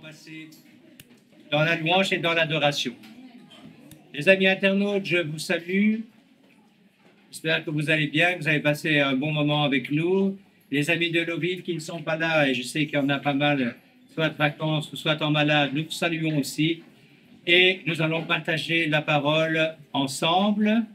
passer dans la louange et dans l'adoration. Les amis internautes, je vous salue. J'espère que vous allez bien, que vous avez passé un bon moment avec nous. Les amis de Deauville qui ne sont pas là, et je sais qu'il y en a pas mal, soit de vacances ou soit en malade, nous vous saluons aussi. Et nous allons partager la parole ensemble.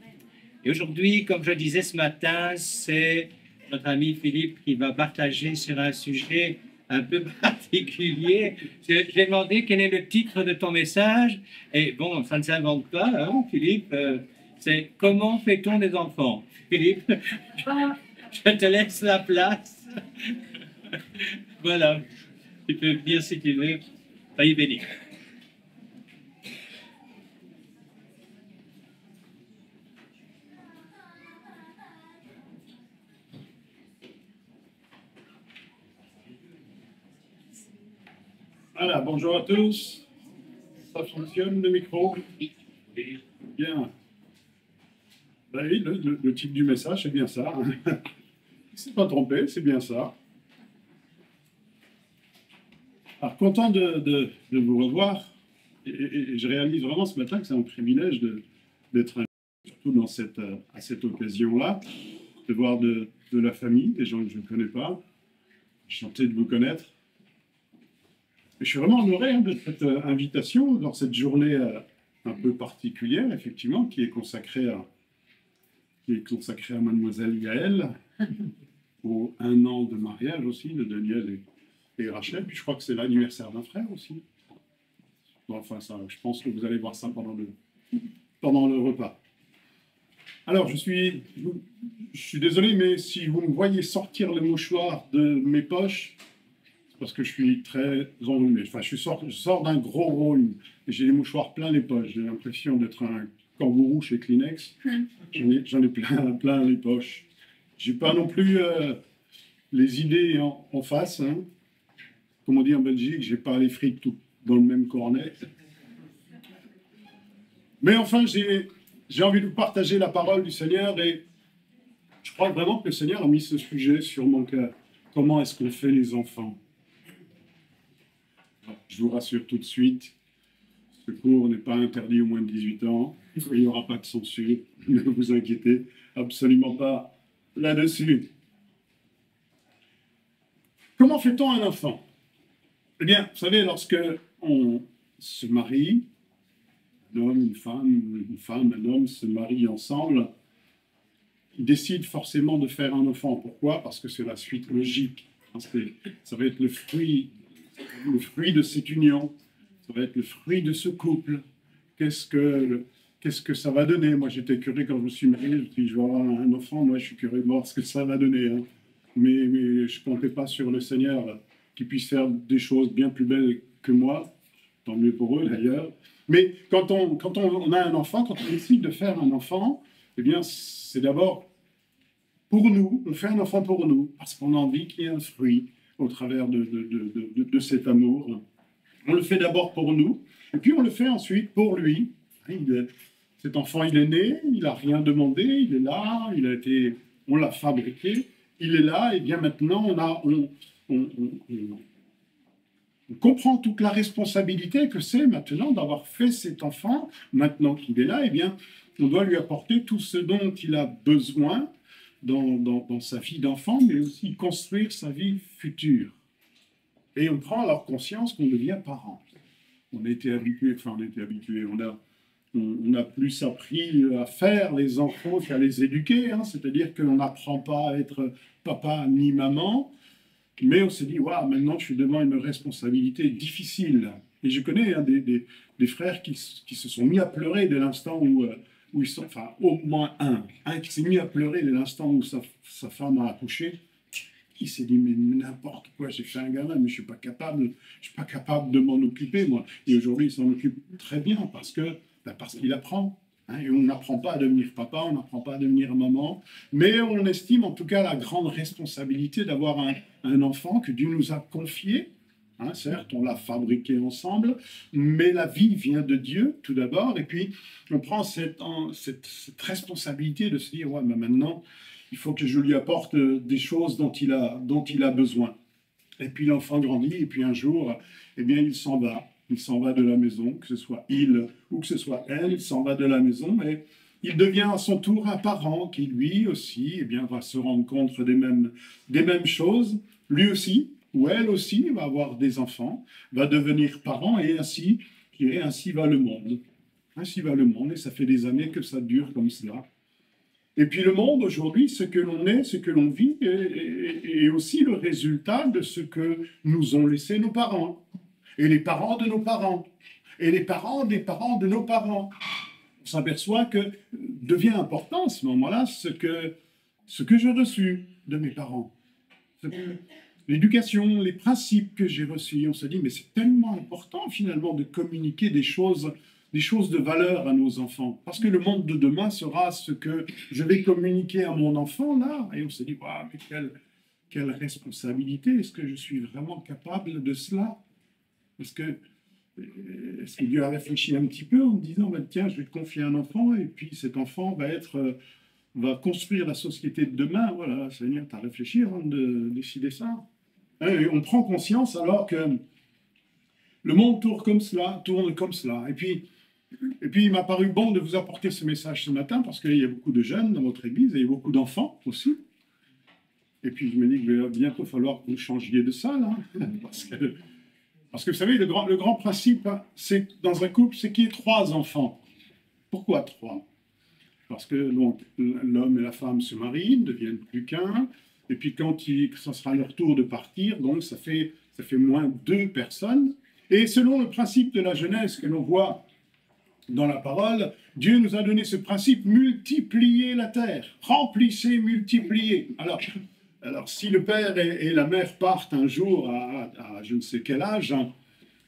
Et aujourd'hui, comme je disais ce matin, c'est notre ami Philippe qui va partager sur un sujet un peu particulier. J'ai demandé quel est le titre de ton message. Et bon, ça ne s'invente pas, hein, Philippe. C'est comment fait-on des enfants? Philippe, je te laisse la place. Voilà. Tu peux venir si tu veux. Soyez béni. Voilà, bonjour à tous. Ça fonctionne, le micro? Bien. Ben oui, le titre du message, c'est bien ça. Il ne s'est pas trompé, c'est bien ça. Alors, content de vous revoir. Et je réalise vraiment ce matin que c'est un privilège d'être invité, surtout à cette occasion-là, de voir de la famille, des gens que je ne connais pas. Enchanté de vous connaître. Je suis vraiment honoré de cette invitation dans cette journée un peu particulière, effectivement, qui est consacrée à Mademoiselle Yael, au 1 an de mariage aussi, de Daniel et Rachel. Puis je crois que c'est l'anniversaire d'un frère aussi. Bon, enfin, ça, je pense que vous allez voir ça pendant le repas. Alors, je suis désolé, mais si vous me voyez sortir le mouchoir de mes poches, parce que je suis très enrhumé. Enfin, je sors d'un gros rhume et j'ai les mouchoirs plein les poches. J'ai l'impression d'être un kangourou chez Kleenex. J'en ai plein les poches. J'ai pas non plus les idées en face. Hein. Comme on dit en Belgique, j'ai pas les frites tout dans le même cornet. Mais enfin, j'ai envie de vous partager la parole du Seigneur et je crois vraiment que le Seigneur a mis ce sujet sur mon cœur. Comment est-ce qu'on fait les enfants? Je vous rassure tout de suite, ce cours n'est pas interdit aux moins de 18 ans, il n'y aura pas de censure, ne vous inquiétez absolument pas là-dessus. Comment fait-on un enfant? Eh bien, vous savez, lorsque on se marie, un homme, une femme, un homme se marient ensemble, ils décident forcément de faire un enfant. Pourquoi? Parce que c'est la suite logique. Ça va être le fruit de cette union, ça va être le fruit de ce couple. Qu'est-ce que ça va donner? Moi, j'étais curieux quand je me suis marié, je me suis dit, je vais avoir un enfant, moi, je suis curieux de voir ce que ça va donner. Hein. Mais je ne comptais pas sur le Seigneur qui puisse faire des choses bien plus belles que moi, tant mieux pour eux d'ailleurs. Mais quand on a un enfant, quand on décide de faire un enfant, eh bien, c'est d'abord pour nous, on fait un enfant pour nous, parce qu'on a envie qu'il y ait un fruit au travers de cet amour. On le fait d'abord pour nous, et puis on le fait ensuite pour lui. Cet enfant, il est né, il n'a rien demandé, il est là, on l'a fabriqué, il est là, et bien maintenant, on comprend toute la responsabilité que c'est maintenant d'avoir fait cet enfant. Maintenant qu'il est là, et bien, on doit lui apporter tout ce dont il a besoin dans sa vie d'enfant, mais aussi construire sa vie future. Et on prend alors conscience qu'on devient parent. On a été habitué, on a plus appris à faire les enfants qu'à les éduquer, hein, c'est-à-dire qu'on n'apprend pas à être papa ni maman, mais on s'est dit, waouh, maintenant je suis devant une responsabilité difficile. Et je connais hein, des frères qui se sont mis à pleurer dès l'instant où ils sont, enfin au moins un qui s'est mis à pleurer dès l'instant où sa femme a accouché. Il s'est dit, mais n'importe quoi, j'ai fait un gamin, mais je suis pas capable de m'en occuper, moi. Et aujourd'hui, il s'en occupe très bien parce qu'il apprend. Hein, et on n'apprend pas à devenir papa, on n'apprend pas à devenir maman, mais on estime en tout cas la grande responsabilité d'avoir un enfant que Dieu nous a confié. Hein, certes, on l'a fabriqué ensemble, mais la vie vient de Dieu tout d'abord, et puis on prend cette responsabilité de se dire, ouais, mais maintenant, il faut que je lui apporte des choses dont il a besoin. Et puis l'enfant grandit, et puis un jour, eh bien, il s'en va. Il s'en va de la maison, que ce soit il ou que ce soit elle, il s'en va de la maison et il devient à son tour un parent qui, lui aussi, eh bien, va se rendre compte des mêmes choses. Lui aussi, ou elle aussi, va avoir des enfants, va devenir parent et ainsi va le monde. Ainsi va le monde et ça fait des années que ça dure comme cela. Et puis le monde aujourd'hui, ce que l'on est, ce que l'on vit, est aussi le résultat de ce que nous ont laissé nos parents, et les parents de nos parents, et les parents des parents de nos parents. On s'aperçoit que devient important à ce moment-là ce que j'ai reçu de mes parents. L'éducation, les principes que j'ai reçus. On se dit, mais c'est tellement important finalement de communiquer des choses de valeur à nos enfants. Parce que le monde de demain sera ce que je vais communiquer à mon enfant, là. Et on se dit, waouh, mais quelle responsabilité. Est-ce que je suis vraiment capable de cela? Est-ce que Dieu a réfléchi un petit peu en me disant, ben, tiens, je vais te confier un enfant, et puis cet enfant va construire la société de demain. Voilà, Seigneur, tu as réfléchi avant de décider ça. Et on prend conscience alors que le monde tourne comme cela. Et puis, il m'a paru bon de vous apporter ce message ce matin, parce qu'il y a beaucoup de jeunes dans votre église, et il y a beaucoup d'enfants aussi. Et puis, je me dis qu'il va bientôt falloir que vous changiez de ça, là. Parce que vous savez, le grand principe, c'est dans un couple, c'est qu'il y ait 3 enfants. Pourquoi 3? Parce que donc, l'homme et la femme se marient, ne deviennent plus qu'un, et puis quand ça sera leur tour de partir, donc ça fait moins 2 personnes. Et selon le principe de la Genèse que l'on voit dans la parole, Dieu nous a donné ce principe: multiplier la terre, remplissez, multipliez. Alors si le père et la mère partent un jour à je ne sais quel âge, hein,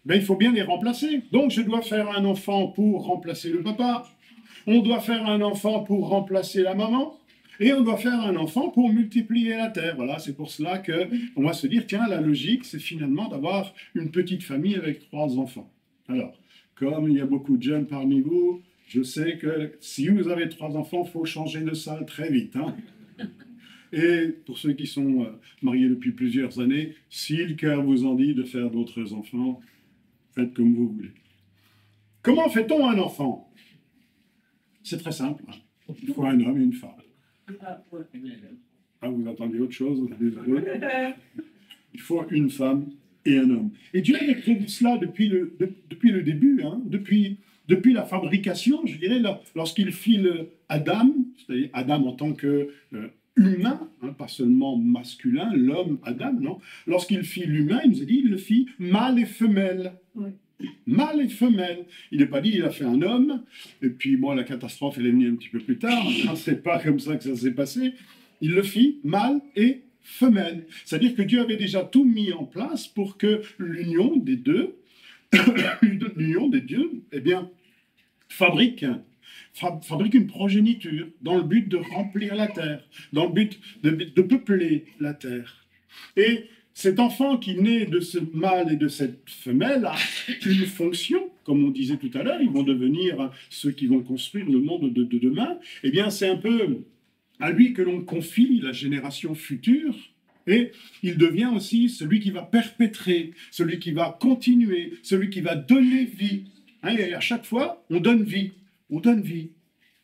ben, il faut bien les remplacer. Donc je dois faire un enfant pour remplacer le papa, on doit faire un enfant pour remplacer la maman, et on doit faire un enfant pour multiplier la terre. Voilà, c'est pour cela qu'on va se dire, tiens, la logique, c'est finalement d'avoir une petite famille avec 3 enfants. Alors, comme il y a beaucoup de jeunes parmi vous, je sais que si vous avez 3 enfants, il faut changer de salle très vite. Hein. Et pour ceux qui sont mariés depuis plusieurs années, si le cœur vous en dit de faire d'autres enfants, faites comme vous voulez. Comment fait-on un enfant? C'est très simple. Il faut un homme et une femme. Ah, vous attendez autre chose? Désolé. Il faut une femme et un homme. Et Dieu avait prévu cela depuis le début, hein, depuis la fabrication, je dirais, lorsqu'il fit Adam, c'est-à-dire Adam en tant que humain, hein, pas seulement masculin, l'homme Adam, non. Lorsqu'il fit l'humain, il nous a dit, il le fit mâle et femelle. Oui. Mâle et femelle. Il n'est pas dit, il a fait un homme, et puis moi, la catastrophe, elle est venue un petit peu plus tard, c'est pas comme ça que ça s'est passé. Il le fit mâle et femelle. C'est-à-dire que Dieu avait déjà tout mis en place pour que l'union des deux, eh bien, fabrique une progéniture dans le but de remplir la terre, dans le but de peupler la terre. Et cet enfant qui naît de ce mâle et de cette femelle a une fonction, comme on disait tout à l'heure, ils vont devenir ceux qui vont construire le monde de demain. Eh bien, c'est un peu à lui que l'on confie la génération future, et il devient aussi celui qui va perpétrer, celui qui va continuer, celui qui va donner vie. Hein, et à chaque fois, on donne vie, on donne vie,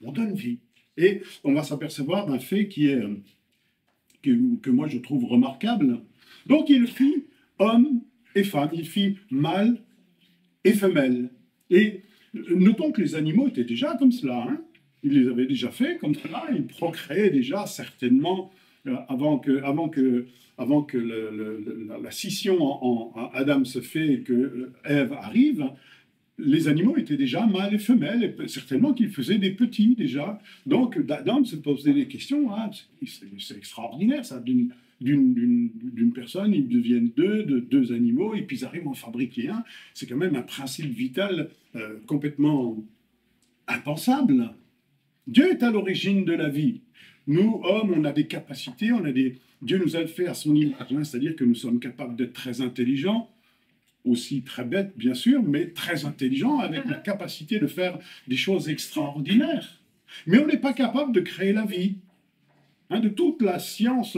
on donne vie. Et on va s'apercevoir d'un fait que moi je trouve remarquable. Donc il fit homme et femme, il fit mâle et femelle. Et notons que les animaux étaient déjà comme cela, hein. Ils les avaient déjà fait comme cela, ils procréaient déjà certainement avant que la scission en Adam se fait et que Ève arrive. Les animaux étaient déjà mâles et femelles, et certainement qu'ils faisaient des petits déjà. Donc Adam se posait des questions, hein, c'est extraordinaire ça, d'une personne, ils deviennent deux animaux, et puis ils arrivent à en fabriquer un. C'est quand même un principe vital complètement impensable. Dieu est à l'origine de la vie. Nous, hommes, on a des capacités, Dieu nous a fait à son image, hein, c'est-à-dire que nous sommes capables d'être très intelligents, aussi très bêtes, bien sûr, mais très intelligents, avec la capacité de faire des choses extraordinaires. Mais on n'est pas capable de créer la vie. Hein, de toute la science,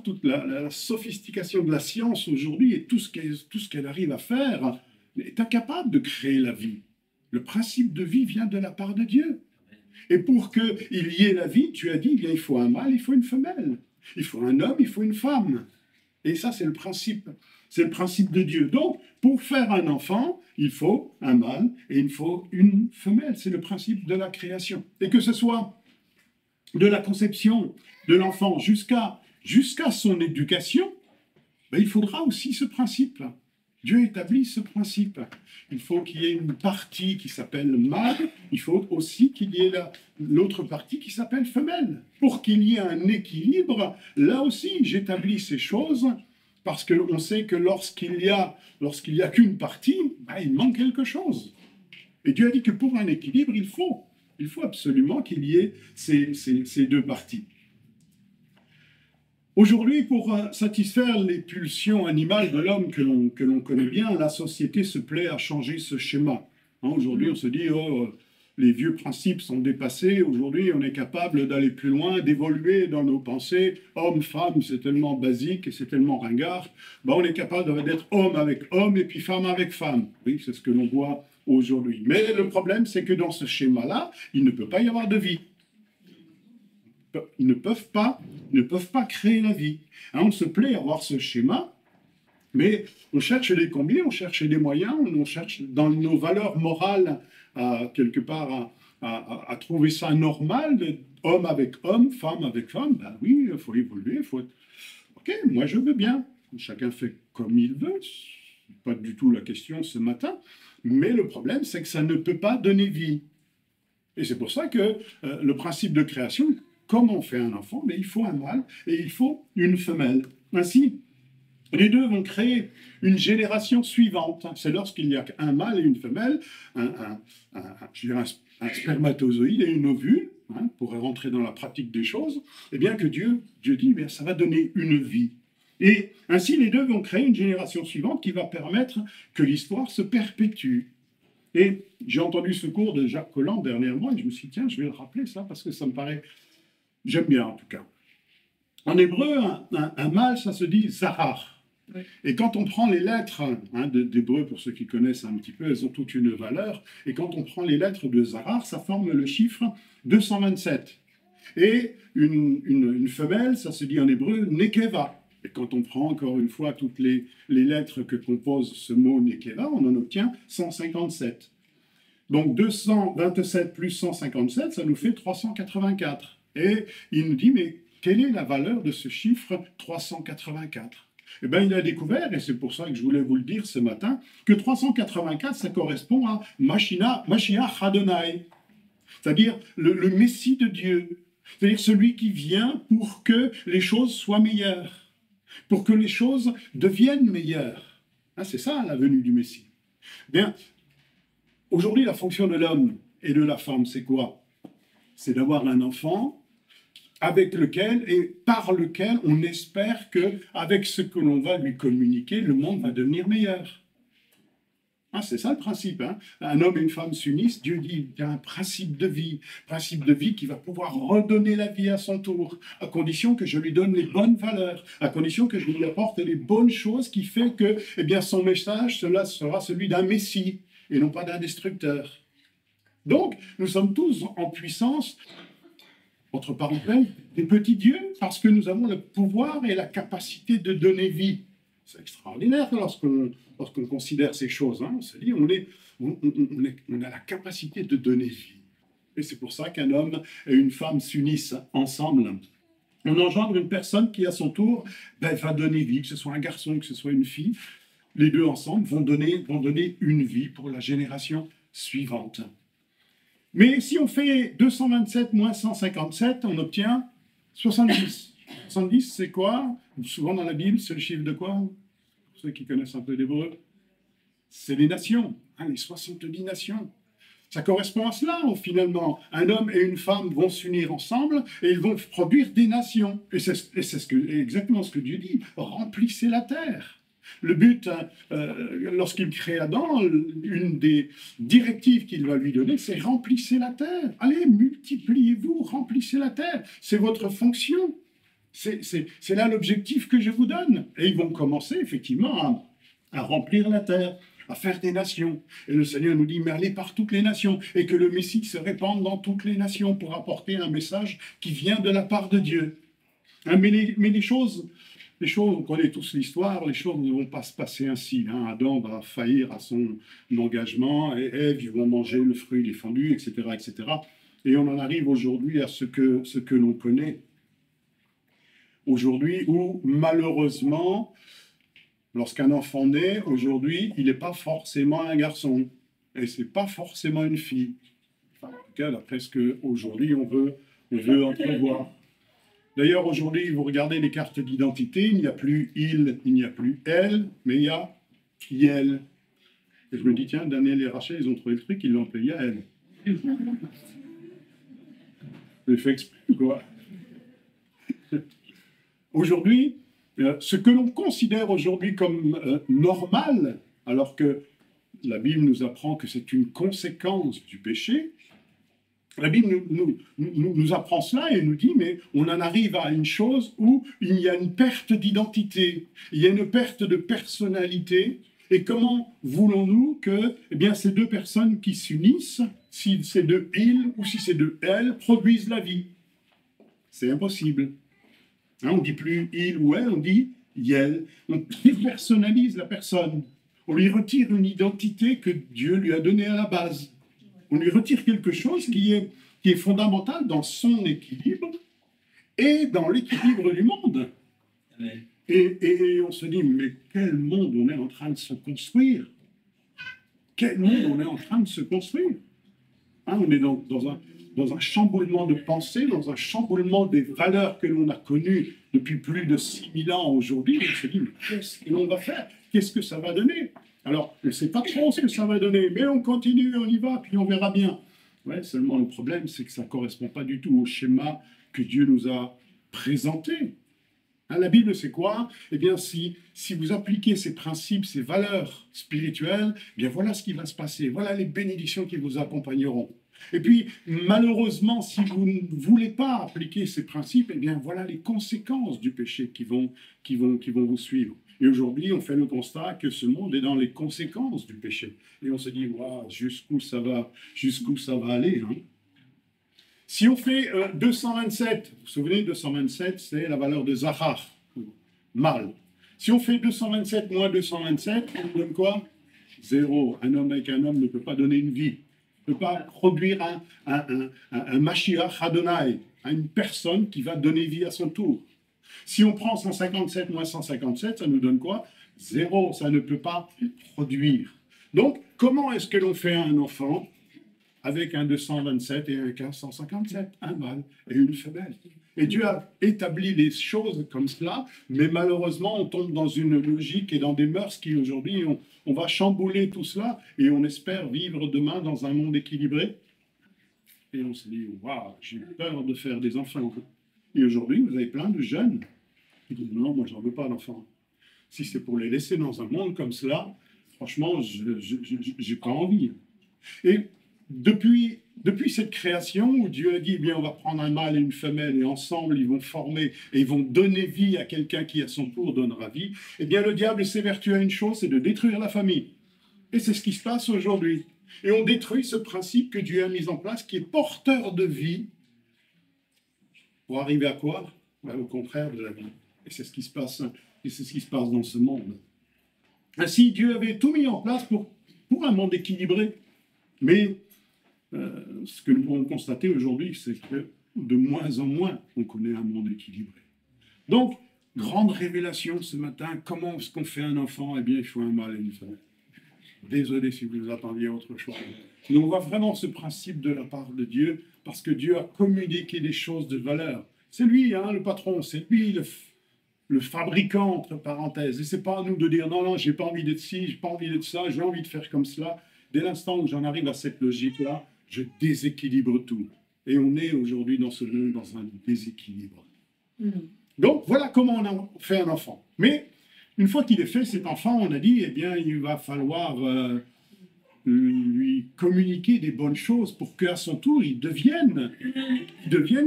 toute la sophistication de la science aujourd'hui et tout ce qu'elle arrive à faire, est incapable de créer la vie. Le principe de vie vient de la part de Dieu. Et pour qu'il y ait la vie, tu as dit, eh bien, il faut un mâle, il faut une femelle. Il faut un homme, il faut une femme. Et ça, c'est le principe. C'est le principe de Dieu. Donc, pour faire un enfant, il faut un mâle et il faut une femelle. C'est le principe de la création. Et que ce soit de la conception de l'enfant jusqu'à son éducation, ben, il faudra aussi ce principe. Dieu établit ce principe. Il faut qu'il y ait une partie qui s'appelle mâle, il faut aussi qu'il y ait l'autre partie qui s'appelle femelle. Pour qu'il y ait un équilibre, là aussi, j'établis ces choses, parce qu'on sait que lorsqu'il y a qu'une partie, ben, il manque quelque chose. Et Dieu a dit que pour un équilibre, il faut absolument qu'il y ait ces deux parties. Aujourd'hui, pour satisfaire les pulsions animales de l'homme que l'on connaît bien, la société se plaît à changer ce schéma. Hein, aujourd'hui, on se dit, oh, les vieux principes sont dépassés. Aujourd'hui, on est capable d'aller plus loin, d'évoluer dans nos pensées. Homme, femme, c'est tellement basique et c'est tellement ringard. Ben, on est capable d'être homme avec homme et puis femme avec femme. Oui, c'est ce que l'on voit aujourd'hui. Mais le problème, c'est que dans ce schéma-là, il ne peut pas y avoir de vie. Ils ne peuvent pas créer la vie. Hein, on se plaît à voir ce schéma, mais on cherche des combis, on cherche des moyens, on cherche dans nos valeurs morales, quelque part, à trouver ça normal, homme avec homme, femme avec femme. Ben oui, il faut évoluer, il faut être... Ok, moi je veux bien. Chacun fait comme il veut. C'est pas du tout la question ce matin. Mais le problème, c'est que ça ne peut pas donner vie. Et c'est pour ça que le principe de création, comment on fait un enfant? Mais il faut un mâle et il faut une femelle. Ainsi, les deux vont créer une génération suivante. C'est lorsqu'il n'y a qu'un mâle et une femelle, un spermatozoïde et une ovule, hein, pour rentrer dans la pratique des choses, et bien que Dieu dit, bien, ça va donner une vie. Et ainsi, les deux vont créer une génération suivante qui va permettre que l'histoire se perpétue. Et j'ai entendu ce cours de Jacques Colland dernièrement et je me suis dit, tiens, je vais le rappeler ça parce que ça me paraît... J'aime bien, en tout cas. En hébreu, un mâle, ça se dit Zahar. Oui. Et quand on prend les lettres d'hébreu, pour ceux qui connaissent un petit peu, elles ont toute une valeur. Et quand on prend les lettres de Zahar, ça forme le chiffre 227. Et une femelle, ça se dit en hébreu Nekeva. Et quand on prend encore une fois toutes les lettres que compose ce mot Nekeva, on en obtient 157. Donc 227 plus 157, ça nous fait 384. Et il nous dit, mais quelle est la valeur de ce chiffre 384? Eh bien, il a découvert, et c'est pour ça que je voulais vous le dire ce matin, que 384, ça correspond à Mashiach Adonai, c'est-à-dire le Messie de Dieu, c'est-à-dire celui qui vient pour que les choses soient meilleures, pour que les choses deviennent meilleures. Hein, c'est ça, la venue du Messie. Bien, aujourd'hui, la fonction de l'homme et de la femme, c'est quoi? C'est d'avoir un enfant avec lequel et par lequel on espère qu'avec ce que l'on va lui communiquer, le monde va devenir meilleur. Ah, c'est ça le principe. Hein. Un homme et une femme s'unissent, Dieu dit il y a un principe de vie qui va pouvoir redonner la vie à son tour, à condition que je lui donne les bonnes valeurs, à condition que je lui apporte les bonnes choses qui fait que eh bien, son message, cela sera celui d'un Messie et non pas d'un destructeur. Donc, nous sommes tous en puissance, entre parenthèses, des petits dieux, parce que nous avons le pouvoir et la capacité de donner vie. C'est extraordinaire lorsqu'on considère ces choses. Hein. On se dit, on a la capacité de donner vie. Et c'est pour ça qu'un homme et une femme s'unissent ensemble. On engendre une personne qui, à son tour, va donner vie, que ce soit un garçon, que ce soit une fille. Les deux ensemble vont donner une vie pour la génération suivante. Mais si on fait 227 moins 157, on obtient 70. 70, c'est quoi? Souvent dans la Bible, c'est le chiffre de quoi? Pour ceux qui connaissent un peu d'hébreu, c'est les nations, hein, les 70 nations. Ça correspond à cela, finalement. Un homme et une femme vont s'unir ensemble et ils vont produire des nations. Et c'est exactement ce que Dieu dit. Remplissez la terre. Le but, lorsqu'il crée Adam, une des directives qu'il va lui donner, c'est remplissez la terre. Allez, multipliez-vous, remplissez la terre. C'est votre fonction. C'est là l'objectif que je vous donne. Et ils vont commencer effectivement à remplir la terre, à faire des nations. Et le Seigneur nous dit, mais allez par toutes les nations, et que le Messie se répande dans toutes les nations pour apporter un message qui vient de la part de Dieu. Hein, mais les choses, on connaît tous l'histoire, les choses ne vont pas se passer ainsi. Hein. Adam va faillir à son engagement, et Ève, ils vont manger le fruit défendu, etc., etc. Et on en arrive aujourd'hui à ce que l'on connaît aujourd'hui, où malheureusement, lorsqu'un enfant naît, aujourd'hui, il n'est pas forcément un garçon, et c'est pas forcément une fille. Enfin, en tout cas, d'après ce qu'aujourd'hui on veut entrevoir. D'ailleurs, aujourd'hui, vous regardez les cartes d'identité, il n'y a plus il, il n'y a plus elle, mais il y a Yel. Et je me dis, tiens, Daniel et Rachel, ils ont trouvé le truc, ils l'ont appelé Yael. J'ai fait exprès, quoi. Aujourd'hui, ce que l'on considère aujourd'hui comme normal, alors que la Bible nous apprend que c'est une conséquence du péché, la Bible nous apprend cela et nous dit, mais on en arrive à une chose où il y a une perte d'identité, il y a une perte de personnalité. Et comment voulons-nous que ces deux personnes qui s'unissent, si c'est de il ou si c'est de elle, produisent la vie? C'est impossible. Hein, on ne dit plus il ou elle, on dit yel. On dépersonnalise la personne. On lui retire une identité que Dieu lui a donnée à la base. On lui retire quelque chose qui est fondamental dans son équilibre et dans l'équilibre du monde. Amen. Et on se dit, mais quel monde on est en train de se construire? Quel monde on est en train de se construire? Hein, on est dans un chamboulement de pensée, dans un chamboulement des valeurs que l'on a connues depuis plus de 6000 ans aujourd'hui. On se dit, mais qu'est-ce que l'on va faire? Qu'est-ce que ça va donner? Alors, on ne sait pas trop ce que ça va donner, mais on continue, on y va, puis on verra bien. Ouais, seulement le problème, c'est que ça ne correspond pas du tout au schéma que Dieu nous a présenté. Hein, la Bible, c'est quoi? Eh bien, si vous appliquez ces principes, ces valeurs spirituelles, eh bien voilà ce qui va se passer. Voilà les bénédictions qui vous accompagneront. Et puis, malheureusement, si vous ne voulez pas appliquer ces principes, eh bien voilà les conséquences du péché qui vont vous suivre. Et aujourd'hui, on fait le constat que ce monde est dans les conséquences du péché. Et on se dit, wow, jusqu'où ça va aller, hein? Si on fait 227, vous vous souvenez, 227, c'est la valeur de Zachar, mâle. Si on fait 227 moins 227, on donne quoi? 0. Un homme avec un homme ne peut pas donner une vie. Ne peut pas produire un Mashiach Adonai, une personne qui va donner vie à son tour. Si on prend 157 moins 157, ça nous donne quoi? 0, ça ne peut pas produire. Donc, comment est-ce que l'on fait un enfant avec un 227 et un 157, un mâle et une femelle? Et Dieu a établi les choses comme cela, mais malheureusement, on tombe dans une logique et dans des mœurs qui, aujourd'hui, on va chambouler tout cela et on espère vivre demain dans un monde équilibré. Et on se dit, waouh, j'ai peur de faire des enfants. Et aujourd'hui, vous avez plein de jeunes qui disent, non, moi, j'en veux pas d'enfants. Si c'est pour les laisser dans un monde comme cela, franchement, j'ai pas envie. Et depuis cette création où Dieu a dit, eh bien, on va prendre un mâle et une femelle et ensemble, ils vont former et ils vont donner vie à quelqu'un qui, à son tour, donnera vie, eh bien, le diable s'évertue à une chose, c'est de détruire la famille. Et c'est ce qui se passe aujourd'hui. Et on détruit ce principe que Dieu a mis en place, qui est porteur de vie, pour arriver à quoi? Au contraire de la vie. Et c'est ce qui se passe, dans ce monde. Ainsi, Dieu avait tout mis en place pour un monde équilibré. Mais ce que nous pouvons constater aujourd'hui, c'est que de moins en moins, on connaît un monde équilibré. Donc, grande révélation ce matin, comment est-ce qu'on fait un enfant? Eh bien, il faut un mâle et une femelle. Désolé si vous attendiez autre chose. Mais on voit vraiment ce principe de la part de Dieu, parce que Dieu a communiqué des choses de valeur. C'est lui, hein, le patron, c'est lui le fabricant, entre parenthèses. Et c'est pas à nous de dire, non, j'ai pas envie d'être ci, j'ai pas envie d'être ça, j'ai envie de faire comme cela. Dès l'instant où j'en arrive à cette logique-là, je déséquilibre tout. Et on est aujourd'hui dans ce monde, dans un déséquilibre. Donc, voilà comment on fait un enfant. Mais, une fois qu'il est fait, cet enfant, on a dit, eh bien, il va falloir lui communiquer des bonnes choses pour qu'à son tour, il devienne,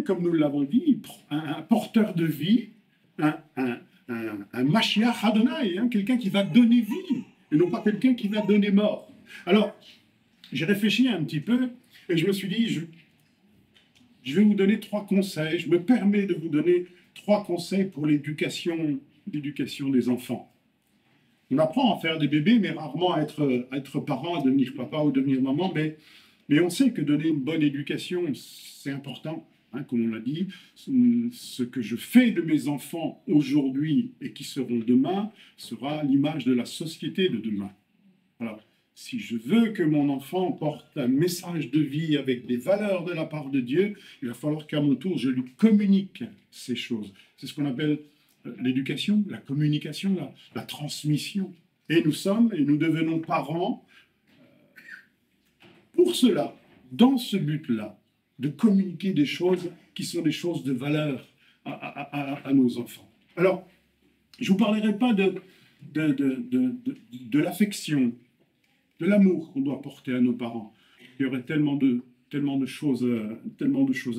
comme nous l'avons dit, un porteur de vie un Mashiach Adonai, hein, quelqu'un qui va donner vie, et non pas quelqu'un qui va donner mort. Alors, j'ai réfléchi un petit peu, et je me suis dit, je vais vous donner 3 conseils, je me permets de vous donner 3 conseils pour l'éducation des enfants. On apprend à faire des bébés, mais rarement à être parent, à devenir papa ou devenir maman, mais on sait que donner une bonne éducation, c'est important. Hein, comme on l'a dit, ce que je fais de mes enfants aujourd'hui et qui seront demain sera l'image de la société de demain. Alors, si je veux que mon enfant porte un message de vie avec des valeurs de la part de Dieu, il va falloir qu'à mon tour, je lui communique ces choses. C'est ce qu'on appelle l'éducation, la communication, la transmission. Et nous devenons parents pour cela, dans ce but-là, de communiquer des choses qui sont des choses de valeur à nos enfants. Alors, je ne vous parlerai pas de l'affection, de l'amour qu'on doit porter à nos parents. Il y aurait tellement de choses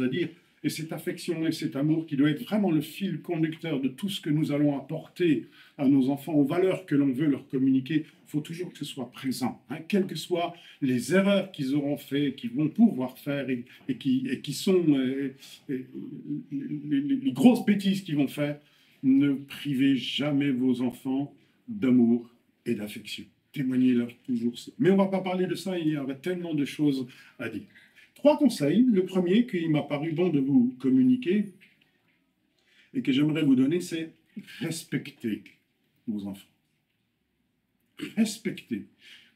à dire. Et cette affection et cet amour qui doit être vraiment le fil conducteur de tout ce que nous allons apporter à nos enfants, aux valeurs que l'on veut leur communiquer, il faut toujours que ce soit présent. Hein, quelles que soient les erreurs qu'ils auront fait, qu'ils vont pouvoir faire et qui sont les grosses bêtises qu'ils vont faire, ne privez jamais vos enfants d'amour et d'affection. Témoignez-leur toujours ça. Mais on ne va pas parler de ça, il y aurait tellement de choses à dire. 3 conseils. Le premier qu'il m'a paru bon de vous communiquer et que j'aimerais vous donner, c'est respecter vos enfants. Respecter.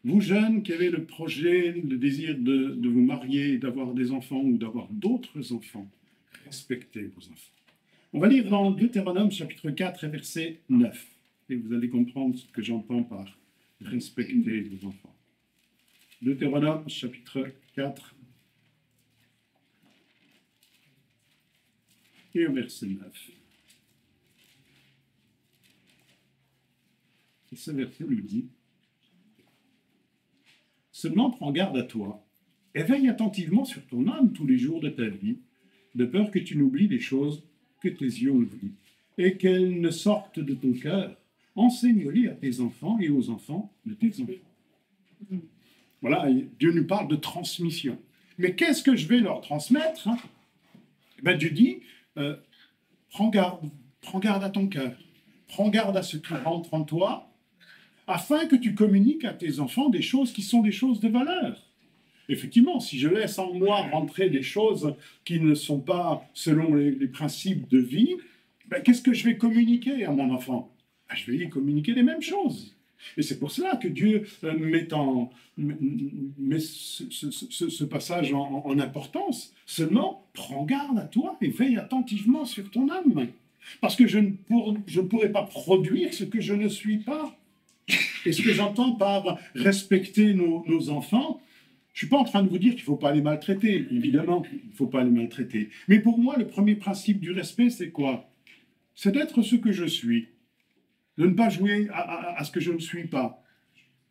Vous jeunes qui avez le projet, le désir de vous marier, d'avoir des enfants ou d'avoir d'autres enfants, respectez vos enfants. On va lire dans Deutéronome chapitre 4 et verset 9. Et vous allez comprendre ce que j'entends par respecter vos enfants. Deutéronome chapitre 4 et au verset 9. Et ce verset lui dit: seulement prends garde à toi, et veille attentivement sur ton âme tous les jours de ta vie, de peur que tu n'oublies les choses que tes yeux ont vues, et qu'elles ne sortent de ton cœur. Enseigne-les à tes enfants et aux enfants de tes enfants. Voilà, Dieu nous parle de transmission. Mais qu'est-ce que je vais leur transmettre, hein? Ben, Dieu dit, prends garde à ton cœur, prends garde à ce qui rentre en toi, afin que tu communiques à tes enfants des choses qui sont des choses de valeur. Effectivement, si je laisse en moi rentrer des choses qui ne sont pas selon les principes de vie, ben, qu'est-ce que je vais communiquer à mon enfant? Ben, je vais lui communiquer les mêmes choses. Et c'est pour cela que Dieu met ce passage en importance. Seulement, prends garde à toi et veille attentivement sur ton âme. Parce que je ne pourrai pas produire ce que je ne suis pas. Et ce que j'entends par respecter nos enfants, je ne suis pas en train de vous dire qu'il ne faut pas les maltraiter. Évidemment, il ne faut pas les maltraiter. Mais pour moi, le premier principe du respect, c'est quoi? C'est d'être ce que je suis. De ne pas jouer à ce que je ne suis pas.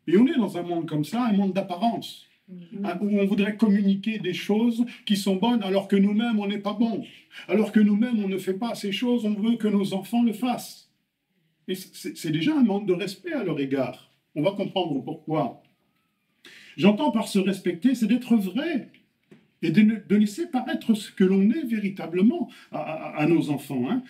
Et on est dans un monde comme ça, un monde d'apparence, où on voudrait communiquer des choses qui sont bonnes alors que nous-mêmes, on n'est pas bons. Alors que nous-mêmes, on ne fait pas ces choses, on veut que nos enfants le fassent. Et c'est déjà un manque de respect à leur égard. On va comprendre pourquoi. J'entends par se respecter, c'est d'être vrai. Et de laisser paraître ce que l'on est véritablement à nos enfants. Hein.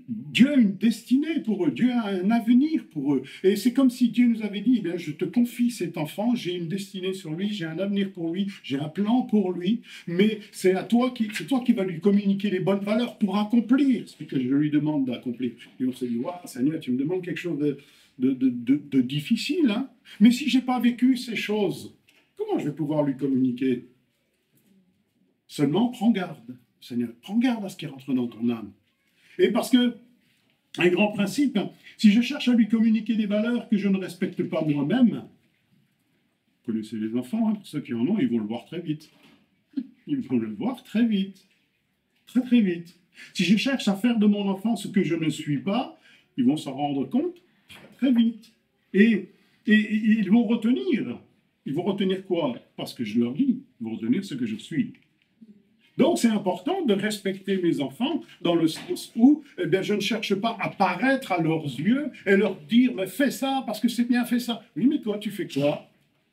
Dieu a une destinée pour eux, Dieu a un avenir pour eux. Et c'est comme si Dieu nous avait dit, eh bien, je te confie cet enfant, j'ai une destinée sur lui, j'ai un avenir pour lui, j'ai un plan pour lui, mais c'est toi qui vas lui communiquer les bonnes valeurs pour accomplir ce que je lui demande d'accomplir. Et on se dit, waouh, Seigneur, tu me demandes quelque chose de difficile, hein. Mais si je n'ai pas vécu ces choses, comment je vais pouvoir lui communiquer? Seulement, prends garde, Seigneur, prends garde à ce qui rentre dans ton âme. Et parce que, un grand principe, si je cherche à lui communiquer des valeurs que je ne respecte pas moi-même, vous connaissez les enfants, hein, pour ceux qui en ont, ils vont le voir très vite. Ils vont le voir très vite. Très, très vite. Si je cherche à faire de mon enfant ce que je ne suis pas, ils vont s'en rendre compte très, très vite. Et ils vont retenir. Ils vont retenir quoi? Parce que je leur dis, ils vont retenir ce que je suis. Donc, c'est important de respecter mes enfants dans le sens où eh bien, je ne cherche pas à paraître à leurs yeux et leur dire mais fais ça parce que c'est bien, fais ça. Oui, mais toi, tu fais quoi?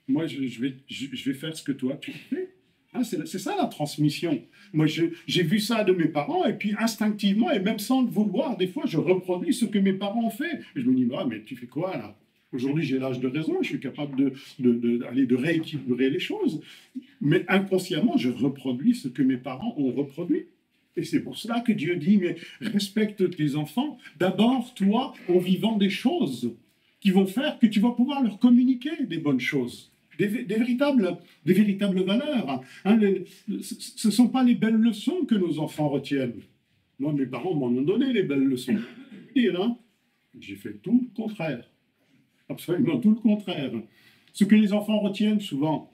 Moi, je vais faire ce que toi, tu fais. Hein, c'est ça la transmission. Moi, j'ai vu ça de mes parents et puis instinctivement et même sans le vouloir, des fois, je reproduis ce que mes parents ont fait. Et je me dis, ah, mais tu fais quoi là? Aujourd'hui, j'ai l'âge de raison, je suis capable de rééquilibrer les choses. Mais inconsciemment, je reproduis ce que mes parents ont reproduit. Et c'est pour cela que Dieu dit, mais respecte tes enfants, d'abord toi, en vivant des choses qui vont faire que tu vas pouvoir leur communiquer des bonnes choses, des véritables valeurs. Hein, ce ne sont pas les belles leçons que nos enfants retiennent. Moi, mes parents m'en ont donné les belles leçons. Hein, j'ai fait tout le contraire. Absolument tout le contraire. Ce que les enfants retiennent souvent,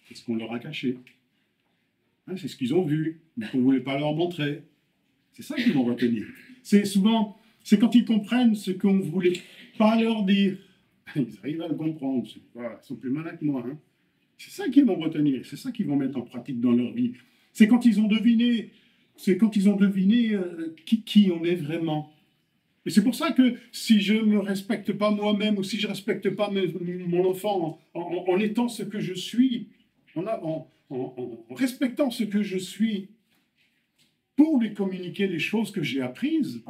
c'est ce qu'on leur a caché. Hein, c'est ce qu'ils ont vu, mais qu'on ne voulait pas leur montrer. C'est ça qu'ils vont retenir. C'est souvent, c'est quand ils comprennent ce qu'on ne voulait pas leur dire. Ils arrivent à le comprendre. Ils sont plus malins que moi. Hein. C'est ça qu'ils vont retenir. C'est ça qu'ils vont mettre en pratique dans leur vie. C'est quand ils ont deviné, qui on est vraiment. Et c'est pour ça que si je ne me respecte pas moi-même ou si je ne respecte pas mon enfant en étant ce que je suis, en respectant ce que je suis pour lui communiquer les choses que j'ai apprises,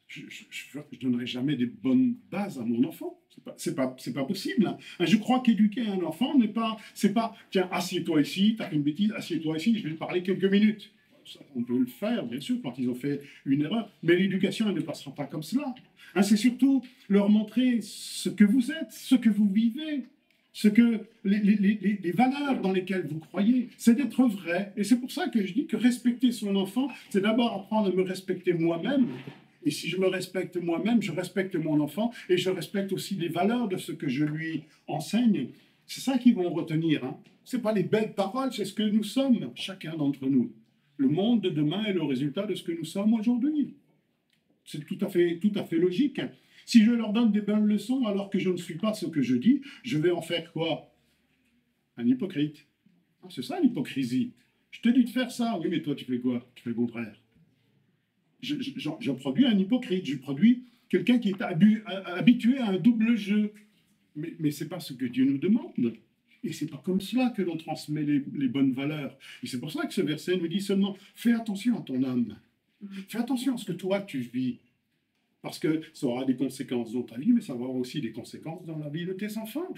je ne donnerai jamais des bonnes bases à mon enfant. C'est pas possible. Hein. Je crois qu'éduquer un enfant c'est pas, tiens, assieds-toi ici, t'as fait une bêtise, assieds-toi ici, je vais te parler quelques minutes. Ça, on peut le faire, bien sûr, quand ils ont fait une erreur, mais l'éducation, elle ne passera pas comme cela. Hein, c'est surtout leur montrer ce que vous êtes, ce que vous vivez, les valeurs dans lesquelles vous croyez, c'est d'être vrai. Et c'est pour ça que je dis que respecter son enfant, c'est d'abord apprendre à me respecter moi-même. Et si je me respecte moi-même, je respecte mon enfant et je respecte aussi les valeurs de ce que je lui enseigne. C'est ça qu'ils vont retenir. Hein. Ce n'est pas les belles paroles, c'est ce que nous sommes, chacun d'entre nous. Le monde de demain est le résultat de ce que nous sommes aujourd'hui. C'est tout à fait logique. Si je leur donne des bonnes leçons alors que je ne suis pas ce que je dis, je vais en faire quoi? Un hypocrite. C'est ça l'hypocrisie. Je te dis de faire ça, oui, mais toi tu fais quoi? Tu fais le contraire. Je produis un hypocrite, je produis quelqu'un qui est habitué à un double jeu. Mais ce n'est pas ce que Dieu nous demande. Et c'est pas comme cela que l'on transmet les bonnes valeurs. Et c'est pour ça que ce verset nous dit seulement, fais attention à ton âme. Fais attention à ce que toi tu vis. Parce que ça aura des conséquences dans ta vie, mais ça va avoir aussi des conséquences dans la vie de tes enfants.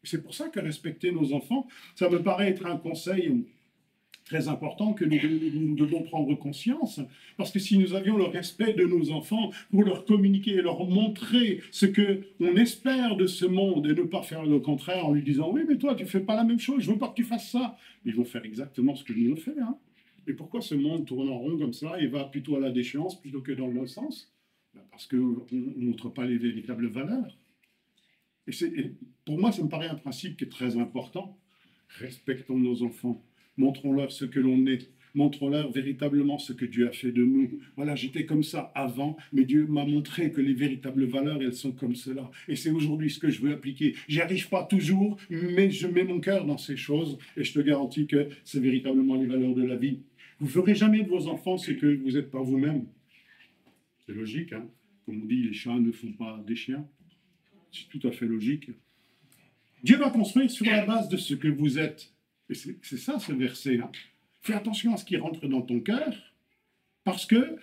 C'est pour ça que respecter nos enfants, ça me paraît être un conseil très important que nous devons prendre conscience, parce que si nous avions le respect de nos enfants pour leur communiquer et leur montrer ce qu'on espère de ce monde et ne pas faire le contraire en lui disant « Oui, mais toi, tu ne fais pas la même chose, je ne veux pas que tu fasses ça », ils vont faire exactement ce que nous le faisons. Hein. Et pourquoi ce monde tourne en rond comme ça et va plutôt à la déchéance plutôt que dans le sens? Parce qu'on ne montre pas les véritables valeurs. Et pour moi, ça me paraît un principe qui est très important. Respectons nos enfants. Montrons-leur ce que l'on est. Montrons-leur véritablement ce que Dieu a fait de nous. Voilà, j'étais comme ça avant, mais Dieu m'a montré que les véritables valeurs, elles sont comme cela. Et c'est aujourd'hui ce que je veux appliquer. J'y arrive pas toujours, mais je mets mon cœur dans ces choses et je te garantis que c'est véritablement les valeurs de la vie. Vous ne ferez jamais de vos enfants ce que vous n'êtes pas vous-même. C'est logique, hein. Comme on dit, les chats ne font pas des chiens. C'est tout à fait logique. Dieu va construire sur la base de ce que vous êtes. Et c'est ça, ce verset. Hein. Fais attention à ce qui rentre dans ton cœur, parce que,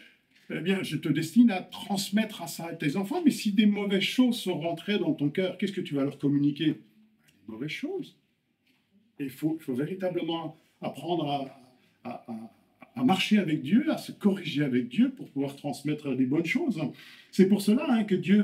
eh bien, je te destine à transmettre à ça à tes enfants. Mais si des mauvaises choses sont rentrées dans ton cœur, qu'est-ce que tu vas leur communiquer? Des mauvaises choses. Et il faut véritablement apprendre à marcher avec Dieu, à se corriger avec Dieu pour pouvoir transmettre des bonnes choses. C'est pour cela hein, que Dieu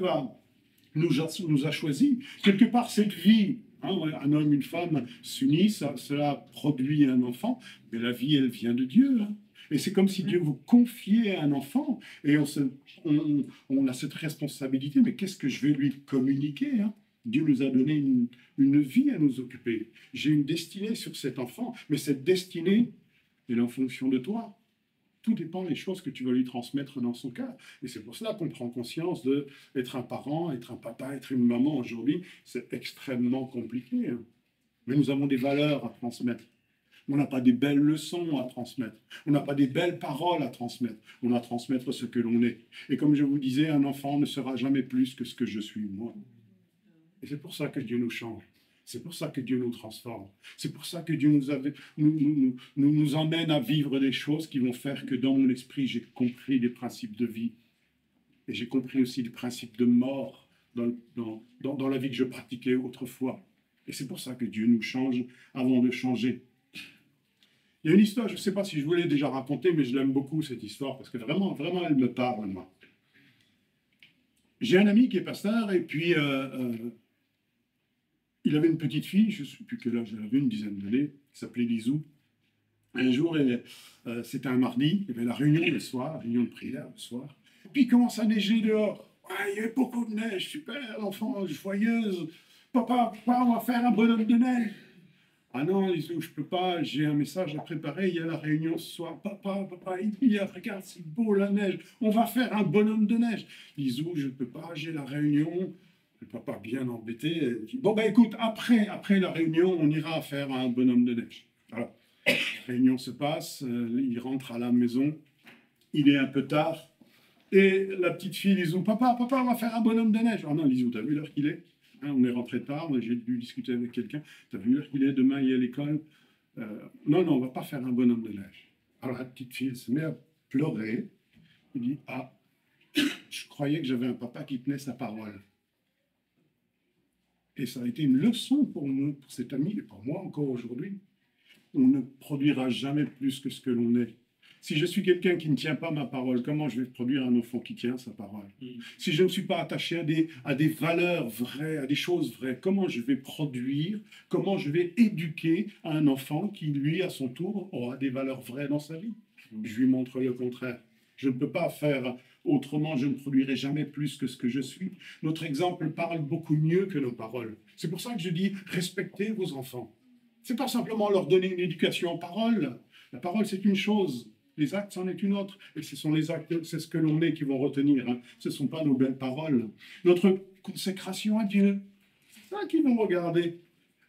nous a choisis. Quelque part, cette vie, hein, un homme, une femme s'unissent, cela produit un enfant, mais la vie, elle vient de Dieu. Hein. Et c'est comme si Dieu vous confiait un enfant, et on a cette responsabilité, mais qu'est-ce que je vais lui communiquer hein? Dieu nous a donné une vie à nous occuper. J'ai une destinée sur cet enfant, mais cette destinée, elle est en fonction de toi. Tout dépend des choses que tu vas lui transmettre dans son cœur. Et c'est pour cela qu'on prend conscience d'être un parent, être un papa, être une maman aujourd'hui, c'est extrêmement compliqué. Hein. Mais nous avons des valeurs à transmettre. On n'a pas des belles leçons à transmettre. On n'a pas des belles paroles à transmettre. On a à transmettre ce que l'on est. Et comme je vous disais, un enfant ne sera jamais plus que ce que je suis moi. Et c'est pour ça que Dieu nous change. C'est pour ça que Dieu nous transforme. C'est pour ça que Dieu nous emmène à vivre des choses qui vont faire que dans mon esprit, j'ai compris les principes de vie. Et j'ai compris aussi les principes de mort dans la vie que je pratiquais autrefois. Et c'est pour ça que Dieu nous change avant de changer. Il y a une histoire, je ne sais pas si je vous l'ai déjà racontée, mais je l'aime beaucoup cette histoire, parce que vraiment, vraiment, elle me parle, moi. J'ai un ami qui est pasteur, et puis il avait une petite fille, je ne sais plus quel âge elle avait, une dizaine d'années, qui s'appelait Lizou. Un jour, c'était un mardi, il y avait la réunion le soir, réunion de prière le soir, et puis il commence à neiger dehors. Ah, il y avait beaucoup de neige, super, l'enfant joyeuse. Papa, on va faire un bonhomme de neige. Ah non, Lizou, je peux pas, j'ai un message à préparer, il y a la réunion ce soir. Papa, regarde, c'est beau la neige, on va faire un bonhomme de neige. Lizou, je ne peux pas, j'ai la réunion. Le papa, bien embêté, dit, bon, ben écoute, après la réunion, on ira faire un bonhomme de neige. Alors, la réunion se passe, il rentre à la maison, il est un peu tard, et la petite fille, Lizou, papa, on va faire un bonhomme de neige. Ah non, Lizou, t'as vu l'heure qu'il est? Hein, on est rentré tard, j'ai dû discuter avec quelqu'un. T'as vu l'heure qu'il est? Demain, il est à l'école. Non, on va pas faire un bonhomme de neige. Alors la petite fille se met à pleurer. Il dit, ah, je croyais que j'avais un papa qui tenait sa parole. Et ça a été une leçon pour nous, pour cet ami, et pour moi encore aujourd'hui. On ne produira jamais plus que ce que l'on est. Si je suis quelqu'un qui ne tient pas ma parole, comment je vais produire un enfant qui tient sa parole? Si je ne suis pas attaché à des valeurs vraies, à des choses vraies, comment je vais produire, comment je vais éduquer un enfant qui, lui, à son tour, aura des valeurs vraies dans sa vie? Je lui montre le contraire. Je ne peux pas faire autrement, je ne produirai jamais plus que ce que je suis. Notre exemple parle beaucoup mieux que nos paroles. C'est pour ça que je dis, respectez vos enfants. Ce n'est pas simplement leur donner une éducation en parole. La parole, c'est une chose. Les actes, c'en est une autre. Et ce sont les actes, c'est ce que l'on est qui vont retenir. Hein. Ce ne sont pas nos belles paroles. Notre consécration à Dieu, c'est ça qu'ils vont regarder.